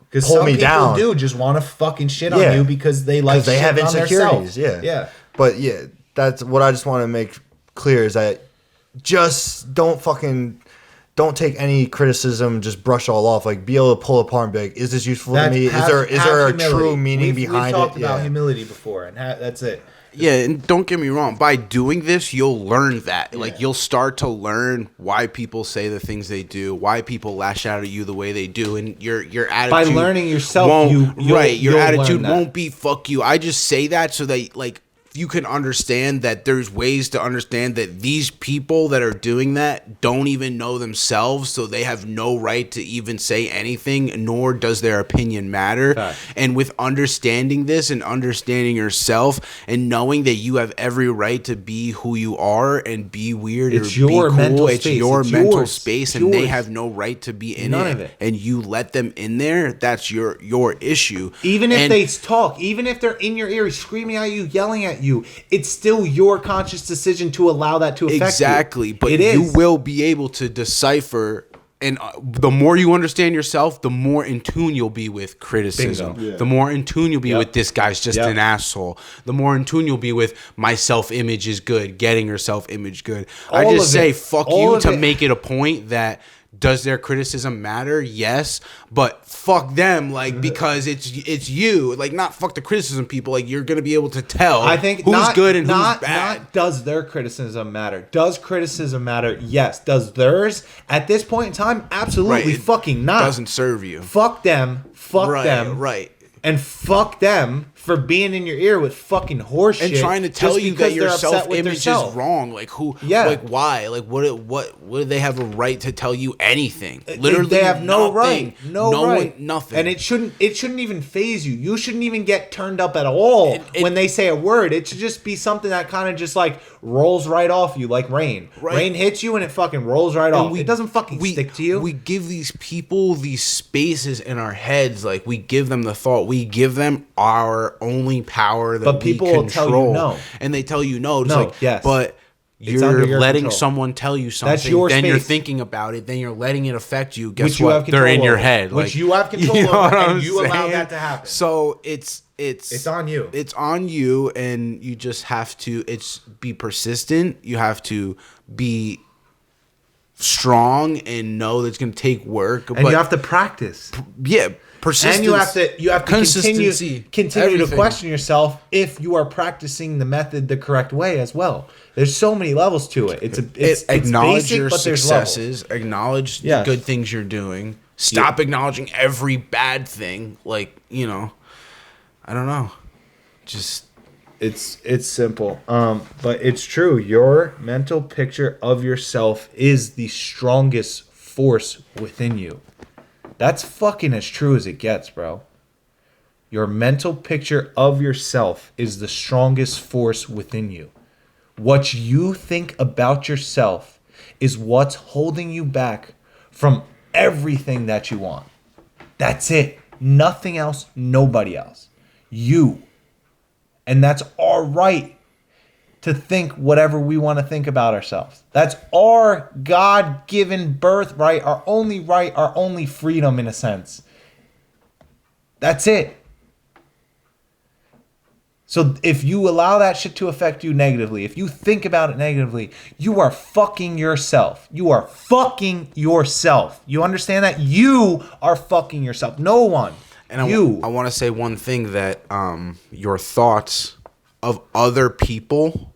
Because some people do just want to fucking shit on you because they like shit have insecurities. Yeah. But yeah, that's what I just want to make clear is that just don't take any criticism, just brush all off. Like, be able to pull apart and be like, is this useful to me? Is there a true meaning behind it? We've talked about humility before, and that's it. Yeah, and don't get me wrong. By doing this, you'll learn that. Like, you'll start to learn why people say the things they do, why people lash out at you the way they do, and your attitude. By learning yourself, your attitude won't be fuck you. I just say that so that, like, you can understand that there's ways to understand that these people that are doing that don't even know themselves, so they have no right to even say anything, nor does their opinion matter. Fact. And with understanding this and understanding yourself and knowing that you have every right to be who you are and be weird It's or your be cool, mental it's space. your It's mental yours. space, It's and they yours. have no right to be in None it. of it. And you let them in there, that's your issue. Even if And- they talk, even if they're in your ear screaming at you, yelling at you, it's still your conscious decision to allow that to affect you. Exactly, but It you is. will be able to decipher, and the more you understand yourself, the more in tune you'll be with criticism. Bingo. Yeah. The more in tune you'll be Yep. with this guy's just Yep. an asshole. The more in tune you'll be with my self-image is good, getting your self-image good. I All just of say it. fuck All you of to it. make it a point that does their criticism matter? Yes, but fuck them, like, because it's you. Like, not fuck the criticism people. Like, you're gonna be able to tell I think who's not, good and not, who's bad. Not does their criticism matter? Does criticism matter? Yes. Does theirs at this point in time? Absolutely It fucking not. doesn't serve you. Fuck them. Fuck Right, them. right. And fuck them for being in your ear with fucking horse And shit. trying to tell just you because that your they're upset with self-image is themselves. wrong. Like, who? Yeah. Like, why? Like, what do they have a right to tell you anything? Literally, they have no nothing. right. No right. One, nothing. And it shouldn't even phase you. You shouldn't even get turned up at all when they say a word. It should just be something that kind of just like rolls right off you like rain. Right. Rain hits you and it fucking rolls right off. It doesn't fucking stick to you. We give these people these spaces in our heads. Like, we give them the thought. We give them our only power that But people we will control. tell you no. And they tell you no. It's No, like, yes. but It's under you're your letting control. someone tell you something. That's your then you're space. thinking about it. Then you're letting it affect you. Guess Which you what? have control They're in your over. head. Which Like, you have control you know over, what and I'm you allow saying? that to happen. So it's on you. It's on you, and you just have to be persistent. You have to be strong and know that it's going to take work. And you have to practice. Yeah, persistence. And you have to consistency, continue to everything. question yourself if you are practicing the method the correct way as well. There's so many levels to it. It's acknowledge basic, your but there's levels. successes. Acknowledge Yes. the good things you're doing. Stop acknowledging every bad thing. Like, I don't know. Just It's simple, but it's true. Your mental picture of yourself is the strongest force within you. That's fucking as true as it gets, bro. Your mental picture of yourself is the strongest force within you. What you think about yourself is what's holding you back from everything that you want. That's it. Nothing else, nobody else. You. And that's our right to think whatever we want to think about ourselves. That's our God-given birthright, our only freedom in a sense. That's it. So if you allow that shit to affect you negatively, if you think about it negatively, you are fucking yourself. You are fucking yourself. You understand that? You are fucking yourself. No one. And I want to say one thing, that your thoughts of other people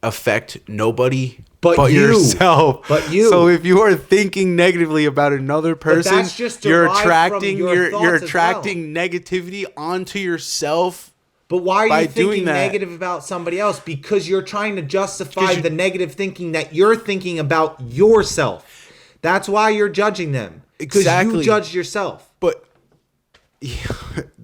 affect nobody but you. yourself. But you. So if you are thinking negatively about another person, that's just you're derived from attracting your you're thoughts as attracting negativity onto yourself. But why are by you doing thinking that. negative about somebody else? Because you're trying to justify the negative thinking that you're thinking about yourself. That's why you're judging them. Because Exactly. you judged yourself. But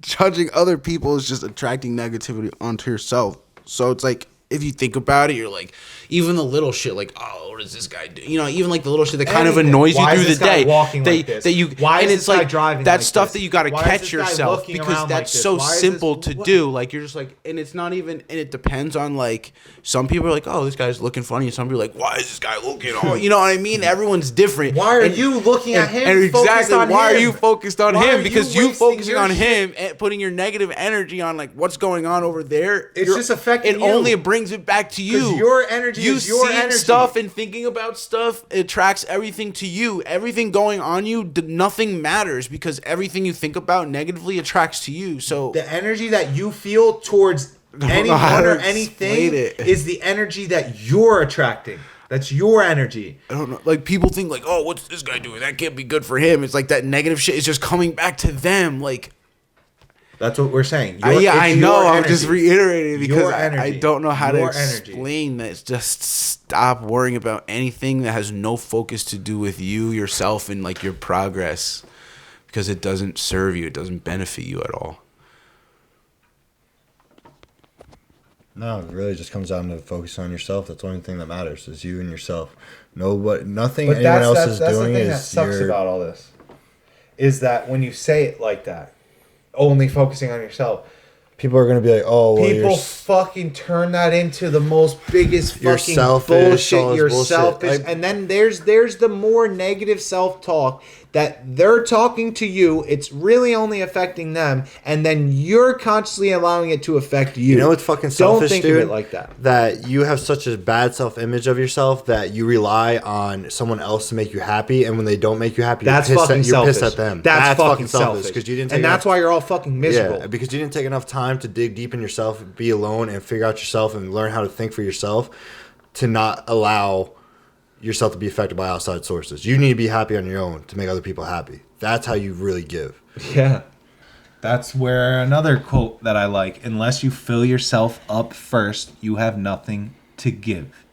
judging other people is just attracting negativity onto yourself. So it's like, if you think about it, you're like, even the little shit, like, oh, what does this guy do? Even like the little shit that kind of Anything. annoys you Why is through this the guy day. walking like this? Why is and this it's guy like driving that's like stuff this? that you got to Why is catch this guy yourself, looking because around that's like this? so Why is simple this- to what? do. Like, you're just like, and it's not even, and it depends on, like, some people are like, oh, this guy's looking funny, and some people are like, why is this guy looking all, you know what I mean? Everyone's different. Why are And- you looking at him? And focused exactly, on why are him? you focused on Why are him? Because you wasting focusing your on shit? him and putting your negative energy on, like, what's going on over there. It's just affecting it you. only brings it back to you. 'Cause your energy you is your seeing energy. stuff and thinking about stuff attracts everything to you. Everything going on you, nothing matters, because everything you think about negatively attracts to you. So The energy that you feel towards know how anyone to or explain anything it. is the energy that you're attracting. That's your energy. I don't know. Like, people think like, oh, what's this guy doing? That can't be good for him. It's like that negative shit is just coming back to them. Like, That's what we're saying. I know. I'm just energy. reiterating because Your I energy. don't know how to Your energy. explain that. Just stop worrying about anything that has no focus to do with you, yourself, and like your progress, because it doesn't serve you. It doesn't benefit you at all. No, it really just comes down to focusing on yourself. That's the only thing that matters is you and yourself. Nothing anyone else is doing the thing is that sucks about all this. Is that when you say it like that, only focusing on yourself, people are gonna be like, oh, well, people fucking turn that into the most biggest You're fucking selfish, all bullshit. this You're bullshit. selfish, Like- and then there's the more negative self-talk that they're talking to you. It's really only affecting them, and then you're consciously allowing it to affect you. You know what's fucking selfish, Don't think dude? of it like that. That you have such a bad self-image of yourself that you rely on someone else to make you happy, and when they don't make you happy, That's you're fucking pissed selfish. at them. That's fucking selfish because you didn't. Take and that's enough, why you're all fucking miserable. Yeah, because you didn't take enough time to dig deep in yourself, be alone, and figure out yourself, and learn how to think for yourself, to not allow yourself to be affected by outside sources. You need to be happy on your own to make other people happy. That's how you really give. Yeah. That's where another quote that I like, unless you fill yourself up first, you have nothing to give.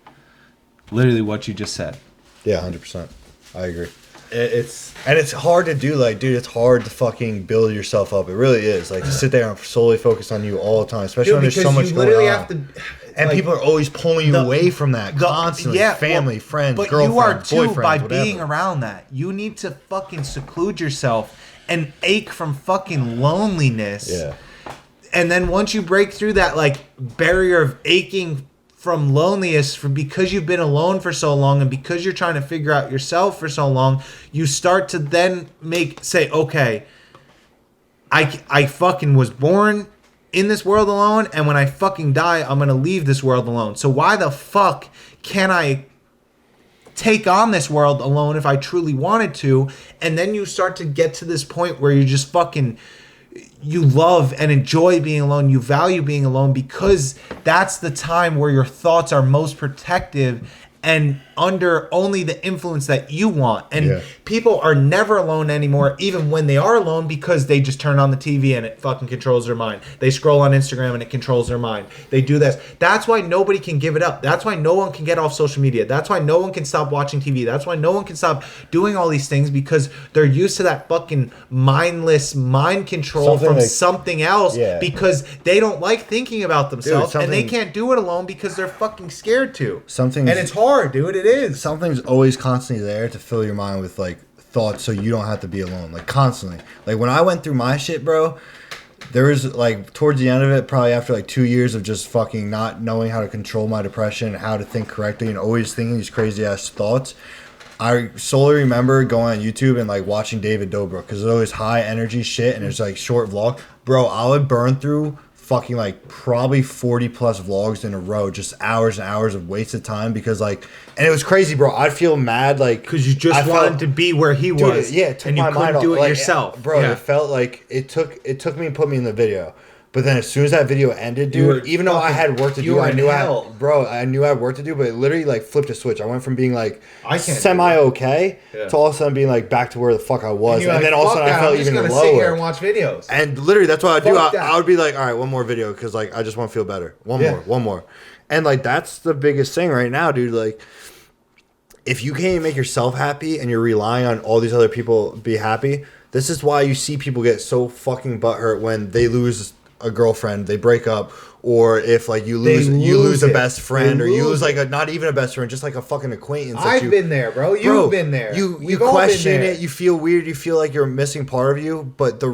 Literally what you just said. Yeah, 100%. I agree. It's hard to do, like, dude, it's hard to fucking build yourself up. It really is. Like, to sit there and solely focus on you all the time, especially when there's so much going on. Have to, and people are always pulling you away from that constantly. Family, friends, but girlfriends, you are too boyfriends, by whatever. being around that. You need to fucking seclude yourself and ache from fucking loneliness. Yeah. And then once you break through that like barrier of aching from loneliness because you've been alone for so long and because you're trying to figure out yourself for so long, you start to then say, okay, I fucking was born in this world alone, and when I fucking die, I'm gonna leave this world alone. So why the fuck can I take on this world alone if I truly wanted to? And then you start to get to this point where you just fucking, you love and enjoy being alone. You value being alone because that's the time where your thoughts are most protective and under only the influence that you want. And people are never alone anymore, even when they are alone, because they just turn on the TV and it fucking controls their mind. They scroll on Instagram and it controls their mind. They do this. That's why nobody can give it up. That's why no one can get off social media. That's why no one can stop watching TV. That's why no one can stop doing all these things, because they're used to that fucking mindless mind control from something else, because they don't like thinking about themselves, and they can't do it alone because they're fucking scared to. And it's hard, dude. It is. Something's always constantly there to fill your mind with like thoughts, so you don't have to be alone. Like constantly. Like when I went through my shit, bro, there was like towards the end of it, probably after like 2 years of just fucking not knowing how to control my depression and how to think correctly and always thinking these crazy ass thoughts. I solely remember going on YouTube and like watching David Dobrik, because there's always high energy shit and there's like short vlog. Bro, I would burn through fucking like probably 40 plus vlogs in a row, just hours and hours of wasted time, because like, and it was crazy, bro. I'd feel mad, like, because you just wanted to be where he was. Yeah, it took and you my mind couldn't off. do it Like, yourself, bro. It felt like it took me and put me in the video. But then as soon as that video ended, dude, even though I had work to do, I knew I had work to do, but it literally like flipped a switch. I went from being like semi-okay to all of a sudden being like back to where the fuck I was. And then all of a sudden I felt even lower. I'm just gonna sit here and watch videos. And literally that's what I'd do. I would be like, all right, one more video, because like I just want to feel better. One more. And like that's the biggest thing right now, dude. Like, if you can't make yourself happy and you're relying on all these other people to be happy, this is why you see people get so fucking butthurt when they lose a girlfriend, they break up, or if like you lose a best friend, or you lose like not even a best friend, just like a fucking acquaintance. I've been there, bro. You've been there. You question it. You feel weird. You feel like you're missing part of you. But the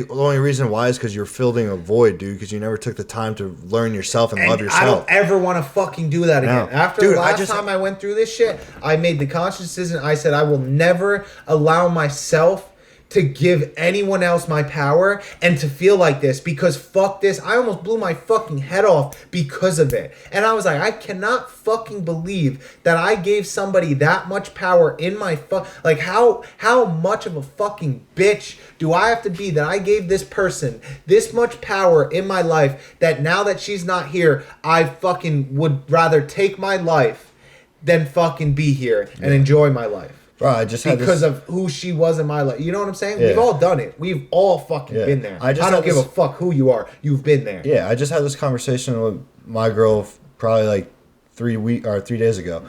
only reason why is because you're filling a void, dude. Because you never took the time to learn yourself and love yourself. I don't ever want to fucking do that again. No. After the last time I went through this shit, I made the conscious decision. I said I will never allow myself to give anyone else my power and to feel like this, because fuck this. I almost blew my fucking head off because of it. And I was like, I cannot fucking believe that I gave somebody that much power in my like how much of a fucking bitch do I have to be that I gave this person this much power in my life, that now that she's not here, I fucking would rather take my life than fucking be here and enjoy my life. Bro, I just had because of who she was in my life. You know what I'm saying? Yeah. We've all done it. We've all fucking been there. I don't give a fuck who you are. You've been there. Yeah, I just had this conversation with my girl probably like 3 days ago.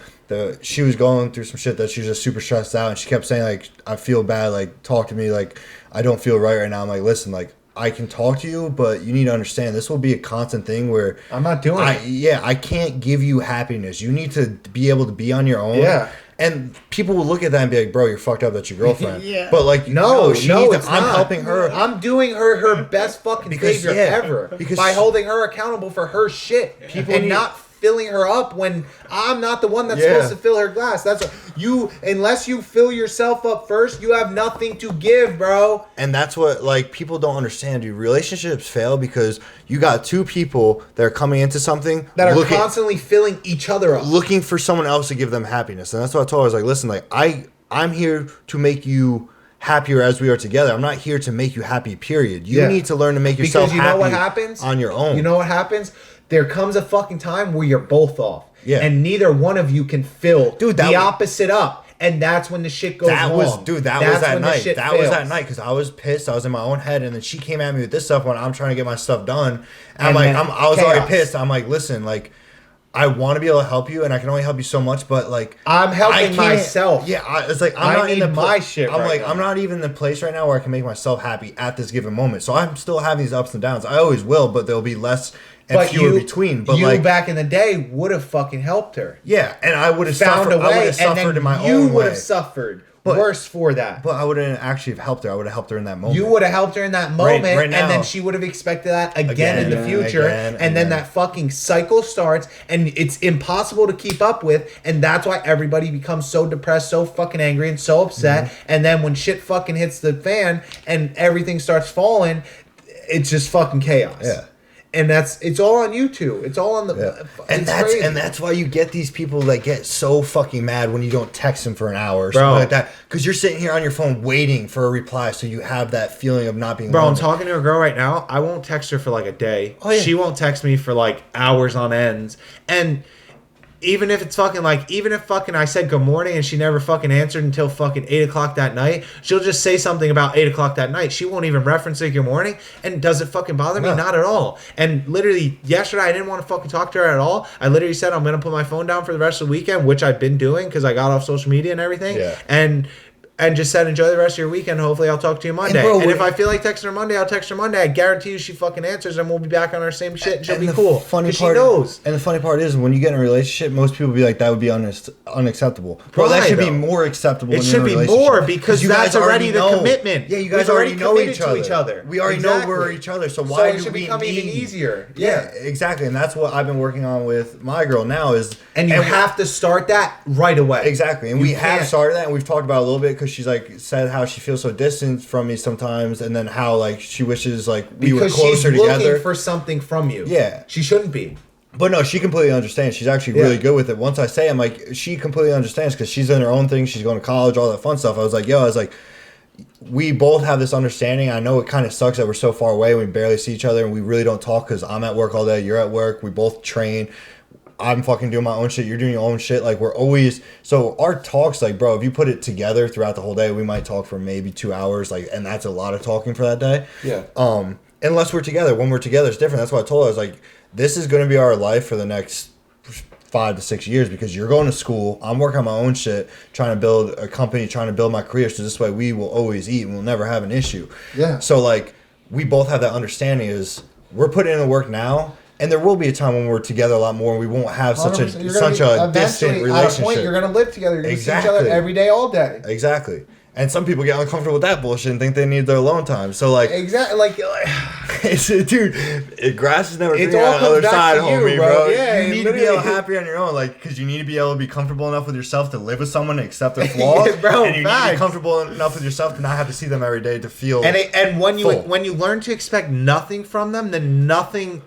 She was going through some shit that she was just super stressed out, and she kept saying like, I feel bad, like talk to me, like I don't feel right now. I'm like, listen, like I can talk to you, but you need to understand this will be a constant thing where I'm not doing it. Yeah, I can't give you happiness. You need to be able to be on your own. Yeah. And people will look at that and be like, bro, you're fucked up, that's your girlfriend. Yeah. But like, no, I'm not. helping her. I'm doing her best fucking favor ever by holding her accountable for her shit and not filling her up when I'm not the one that's supposed to fill her glass. That's you. Unless you fill yourself up first, you have nothing to give, bro. And that's what like people don't understand, dude. Relationships fail because you got two people that are coming into something that are constantly filling each other up, looking for someone else to give them happiness. And that's what I told her. I was like, listen, like I'm here to make you happier as we are together. I'm not here to make you happy, period. You need to learn to make yourself happy. Because you know what happens on your own. You know what happens? There comes a fucking time where you're both off. Yeah. And neither one of you can fill the opposite up. And that's when the shit goes wrong. That was that night. That was that night because I was pissed. I was in my own head. And then she came at me with this stuff when I'm trying to get my stuff done. And I was already pissed. I'm like, listen, like, I want to be able to help you, and I can only help you so much. But like, I'm helping myself. Yeah, it's like I'm not in the my shit. I'm like, I'm not even in the place right now where I can make myself happy at this given moment. So I'm still having these ups and downs. I always will, but there'll be less and fewer between. But you like back in the day would have fucking helped her. Yeah, and I would have found a way, I would have suffered in my own way. You would have suffered. Worse for that. But I wouldn't actually have helped her. I would have helped her in that moment. You would have helped her in that moment, right now, and then she would have expected that again in the future. And then that fucking cycle starts, and it's impossible to keep up with. And that's why everybody becomes so depressed, so fucking angry, and so upset. Mm-hmm. And then when shit fucking hits the fan and everything starts falling, it's just fucking chaos. Yeah. And it's all on you two. It's all on the and that's why you get these people that get so fucking mad when you don't text them for an hour or something like that. Because you're sitting here on your phone waiting for a reply, so you have that feeling of not being. Bro, I'm talking to a girl right now. I won't text her for like a day. Oh, yeah. She won't text me for like hours on ends. And even if it's fucking like, even if fucking I said good morning and she never fucking answered until fucking 8 o'clock that night, she'll just say something about 8 o'clock that night. She won't even reference it good morning. And does it fucking bother me? Not at all. And literally yesterday I didn't want to fucking talk to her at all. I literally said I'm going to put my phone down for the rest of the weekend, which I've been doing because I got off social media and everything. Yeah. And just said, enjoy the rest of your weekend. Hopefully, I'll talk to you Monday. And if I feel like texting her Monday, I'll text her Monday. I guarantee you she fucking answers and we'll be back on our same shit and she'll be cool. She knows. And the funny part is, when you get in a relationship, most people be like, that would be unacceptable. Bro, that should be more acceptable. It should be more because that's already the commitment. Yeah, you guys already know each other. We already know we're each other. So why do we become even easier? Yeah, exactly. And that's what I've been working on with my girl now is. And you have to start that right away. Exactly. And we have started that and we've talked about it a little bit because she's like said how she feels so distant from me sometimes, and then how like she wishes like we were closer together. She's looking for something from you. Yeah, she shouldn't be. But no, she completely understands. She's actually really good with it. Once I say, I'm like, she completely understands because she's in her own thing. She's going to college, all that fun stuff. I was like, we both have this understanding. I know it kind of sucks that we're so far away. We barely see each other, and we really don't talk because I'm at work all day. You're at work. We both train. I'm fucking doing my own shit. You're doing your own shit. Like, we're always... So, our talks, like, bro, if you put it together throughout the whole day, we might talk for maybe 2 hours. Like, and that's a lot of talking for that day. Yeah. Unless we're together. When we're together, it's different. That's what I told her. I was like, this is going to be our life for the next 5 to 6 years because you're going to school. I'm working on my own shit, trying to build a company, trying to build my career. So, this way, we will always eat and we'll never have an issue. Yeah. So, like, we both have that understanding is we're putting in the work now. And there will be a time when we're together a lot more and we won't have such a distant relationship. At a point, you're going to live together. You're going to see each other every day, all day. Exactly. And some people get uncomfortable with that bullshit and think they need their alone time. So, like... Exactly. Like... dude, grass is never green on the other side, homie, bro. Yeah, you need to be able to be happy on your own, like, because you need to be able to be comfortable enough with yourself to live with someone and accept their flaws. Yeah, bro, and you need to be comfortable enough with yourself to not have to see them every day to feel And when you learn to expect nothing from them, then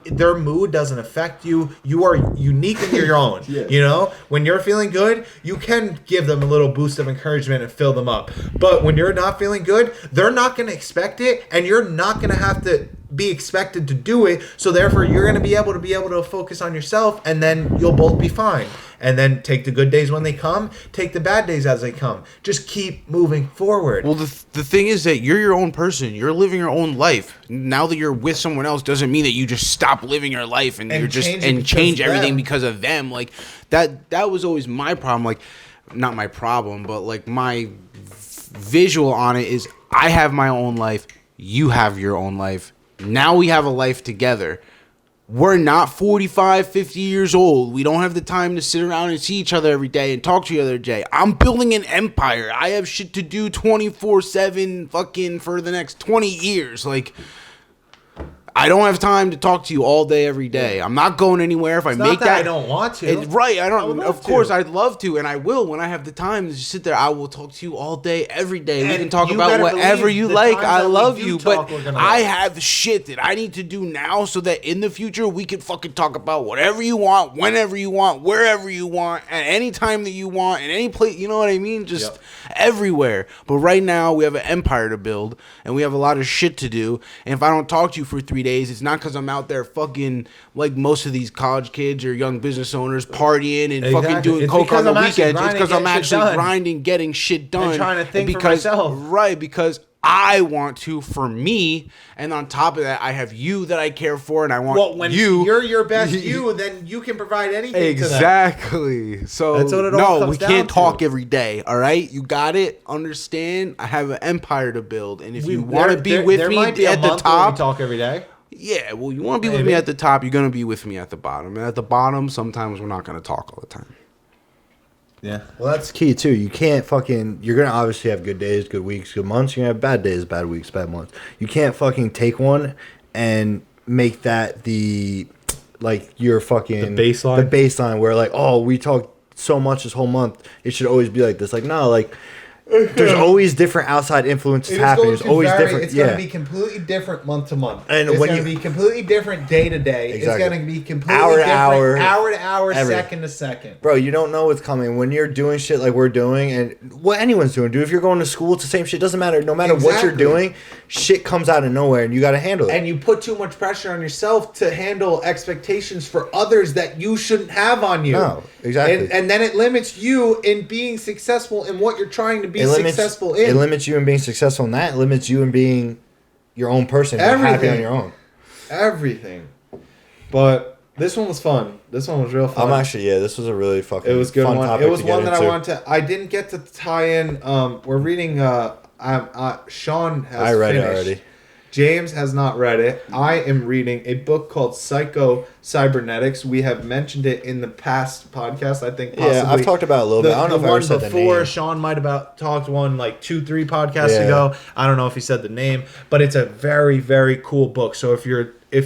their mood doesn't affect you. You are unique in your own. Yeah. You know? When you're feeling good, you can give them a little boost of encouragement and fill them up. But when you're not feeling good, they're not going to expect it, and you're not going to have to be expected to do it. So therefore, you're going to be able to focus on yourself, and then you'll both be fine. and then take the good days when they come, take the bad days as they come. Just keep moving forward. Well, the thing is that you're your own person. You're living your own life. Now that you're with someone else doesn't mean that you just stop living your life and you're just change everything because of them. Like that was always my problem. Like, not my problem, but like my visual on it is I have my own life. You have your own life. Now we have a life together. We're not 45, 50 years old. We don't have the time to sit around and see each other every day and talk to each other every day. I'm building an empire. I have shit to do 24/7 fucking for the next 20 years. Like, I don't have time to talk to you all day, every day. I'm not going anywhere. If I make that, I don't want to. Right. I don't. Of course, I'd love to, and I will when I have the time to just sit there. I will talk to you all day, every day. And we can talk you about gotta whatever believe you the like. times I that we love do you, talk, but we're gonna I love. have shit that I need to do now, so that in the future we can fucking talk about whatever you want, whenever you want, wherever you want, at any time that you want, in any place. You know what I mean? Just everywhere. But right now we have an empire to build, and we have a lot of shit to do. And if I don't talk to you for 3 days, it's not because I'm out there fucking like most of these college kids or young business owners partying and fucking doing It's coke because on the I'm actually weekends. It's because grinding, I'm getting shit actually done. grinding, getting shit done. And trying to think for because, myself. Right, because I want to for me, and on top of that, I have you that I care for, and I want Well, when you're your best you, then you can provide anything Exactly. to them. So That's what it all no, comes we can't down talk to. every day. All right, you got it. Understand? I have an empire to build, and if you There- want to be there- with there me might be a at the month where top, we talk every day. yeah. Well, you want to be with Maybe. me at the top, you're gonna be with me at the bottom, and at the bottom, sometimes we're not gonna talk all the time. Yeah. Well, that's key too. You can't fucking. You're gonna obviously have good days, good weeks, good months. You're gonna have bad days, bad weeks, bad months. You can't fucking take one and make that the like your fucking The baseline? The baseline where like, oh, we talked so much this whole month. It should always be like this. Like no, like there's always different outside influences happening. There's always different. It's going to be completely different month to month. And it's when going to you- be completely different day to day. Exactly. It's going to be completely Hour to different hour, to hour, everything. second to second. Bro, you don't know what's coming when you're doing shit like we're doing, and what anyone's doing. Dude, if you're going to school, it's the same shit. Doesn't matter. No matter what you're Exactly. doing, shit comes out of nowhere, and you got to handle it. And you put too much pressure on yourself to handle expectations for others that you shouldn't have on you. No, exactly. And then it limits you in being successful in what you're trying to be successful in. It limits you in being successful in that. It limits you in being your own person, being happy Everything. on your own. Everything. But this one was fun. This one was real fun. This was a really fucking It was a good fun one. topic It was to get one that I into. wanted to. I didn't get to tie in. We're reading. Sean has. I read it finished. already. James has not read it. I am reading a book called Psycho Cybernetics. We have mentioned it in the past podcast. I think. Possibly. Yeah, I've talked about it a little bit. I don't know if I one ever said the before. name. Sean might have talked one like 2-3 podcasts Yeah. ago. I don't know if he said the name, but it's a very, very cool book. So if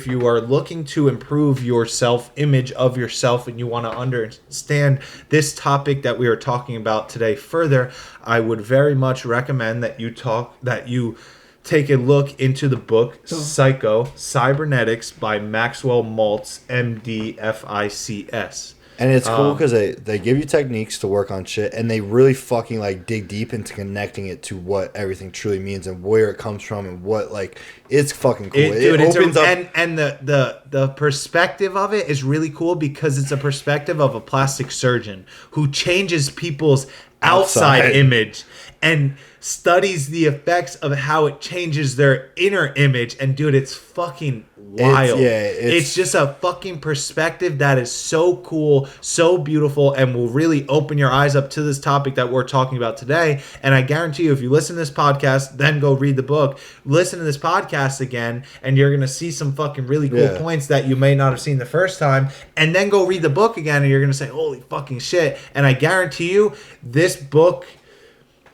you are looking to improve your self-image of yourself and you want to understand this topic that we are talking about today further, I would very much recommend that you take a look into the book Psycho Cybernetics by Maxwell Maltz, MD, FICS. And it's cool because they give you techniques to work on shit, and they really fucking like dig deep into connecting it to what everything truly means and where it comes from and what like it's fucking cool. It opens up. And the perspective of it is really cool because it's a perspective of a plastic surgeon who changes people's outside image and studies the effects of how it changes their inner image. And dude, it's fucking wild. It's just a fucking perspective that is so cool, so beautiful, and will really open your eyes up to this topic that we're talking about today. And I guarantee you, if you listen to this podcast, then go read the book, listen to this podcast again, and you're going to see some fucking really cool points that you may not have seen the first time, and then go read the book again, and you're going to say, holy fucking shit. And I guarantee you, this book,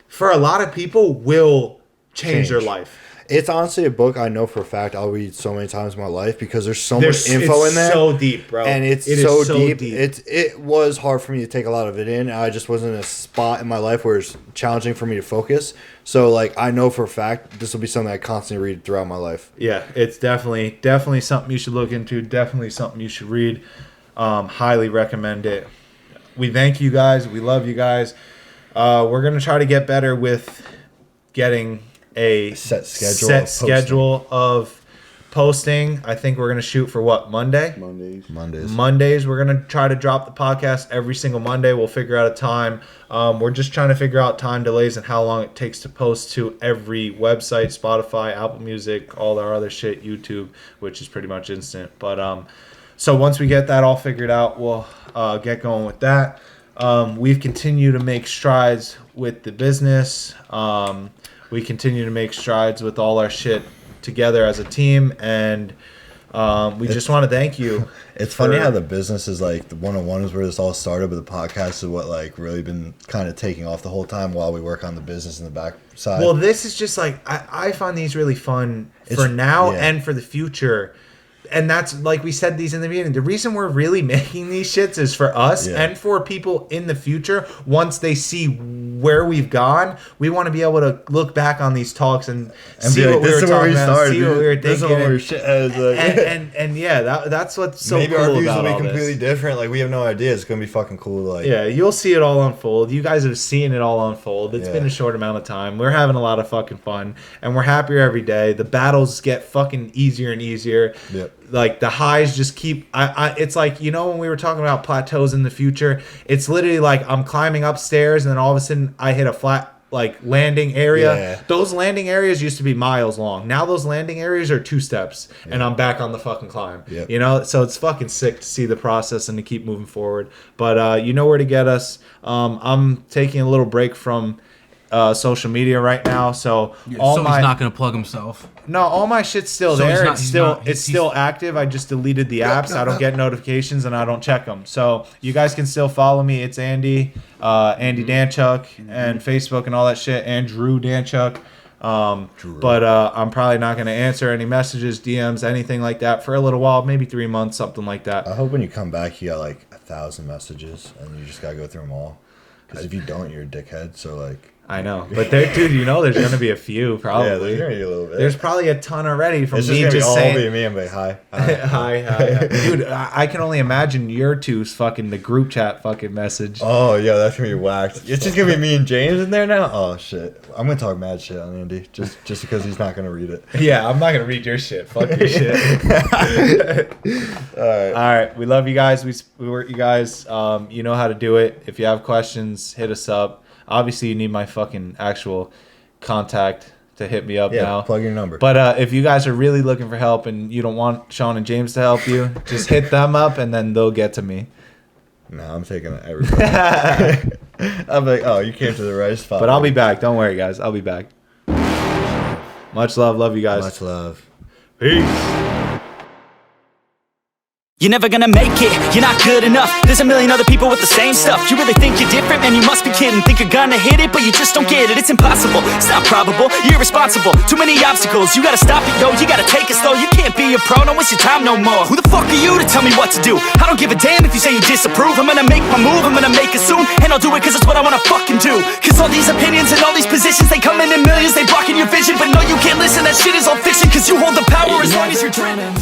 for a lot of people, will change their life. It's honestly a book I know for a fact I'll read so many times in my life because there's so much info in there. It's so deep, bro. And it is so deep. It was hard for me to take a lot of it in. I just wasn't in a spot in my life where it's challenging for me to focus. So like I know for a fact this will be something I constantly read throughout my life. Yeah, it's definitely something you should look into. Definitely something you should read. Highly recommend it. We thank you guys. We love you guys. We're gonna try to get better with getting a Set schedule schedule of posting. I think we're gonna shoot for what, Monday? Mondays. We're gonna try to drop the podcast every single Monday. We'll figure out a time. We're just trying to figure out time delays and how long it takes to post to every website, Spotify, Apple Music, all our other shit, YouTube, which is pretty much instant. But so once we get that all figured out, we'll get going with that. We've continued to make strides with the business. We continue to make strides with all our shit together as a team, and we just want to thank you. It's funny how the business is like the OneOOne is where this all started, but the podcast is what like really been kind of taking off the whole time while we work on the business in the back side. Well, this is just like I find these really fun for now and for the future. And that's, like we said these in the beginning, the reason we're really making these shits is for us and for people in the future. Once they see where we've gone, we want to be able to look back on these talks and see what we were talking about, see what we were thinking. And yeah, that's what's so maybe cool our views about will be all completely this. different. Like we have no idea. It's gonna be fucking cool. Like yeah, you'll see it all unfold. You guys have seen it all unfold. It's been a short amount of time. We're having a lot of fucking fun, and we're happier every day. The battles get fucking easier and easier. Yep. Like the highs just keep it's like, you know, when we were talking about plateaus in the future, it's literally like I'm climbing upstairs and then all of a sudden I hit a flat like landing area. Those landing areas used to be miles long. Now those landing areas are 2 steps and I'm back on the fucking climb. You know, so it's fucking sick to see the process and to keep moving forward. But you know where to get us. I'm taking a little break from social media right now, so he's not gonna plug himself. No, all my shit's still there. It's still active. I just deleted the apps. I don't get notifications and I don't check them. So you guys can still follow me. It's Andy Danchuk, and Facebook and all that shit. Andrew Danchuk. But I'm probably not going to answer any messages, DMs, anything like that for a little while, maybe 3 months, something like that. I hope when you come back, you got like 1,000 messages and you just gotta go through them all. Because if you don't, you're a dickhead. So like. I know, but dude, you know, there's gonna be a few probably. Yeah, there's gonna be a little bit. There's probably a ton already from it's me just all saying. Be me and be hi. Hi. Dude, I can only imagine your two's fucking the group chat fucking message. Oh yeah, that's gonna be whacked. It's just gonna be me and James in there now. Oh shit, I'm gonna talk mad shit on Andy just because he's not gonna read it. Yeah, I'm not gonna read your shit. Fuck your shit. All right. We love you guys. We work you guys. You know how to do it. If you have questions, hit us up. Obviously, you need my fucking actual contact to hit me up now. Plug your number. But if you guys are really looking for help and you don't want Sean and James to help you, just hit them up and then they'll get to me. No, I'm taking everybody. I'm like, oh, you came to the right spot. But I'll be back. Don't worry, guys. I'll be back. Much love. Love you guys. Much love. Peace. You're never gonna make it, you're not good enough. There's a million other people with the same stuff. You really think you're different? Man, you must be kidding. Think you're gonna hit it, but you just don't get it. It's impossible, it's not probable, you're irresponsible. Too many obstacles, you gotta stop it, yo. You gotta take it slow, you can't be a pro. Don't waste your time no more. Who the fuck are you to tell me what to do? I don't give a damn if you say you disapprove. I'm gonna make my move, I'm gonna make it soon. And I'll do it cause it's what I wanna fucking do. Cause all these opinions and all these positions, they come in millions. They blocking your vision, but no, you can't listen. That shit is all fiction, cause you hold the power as long as you're dreaming.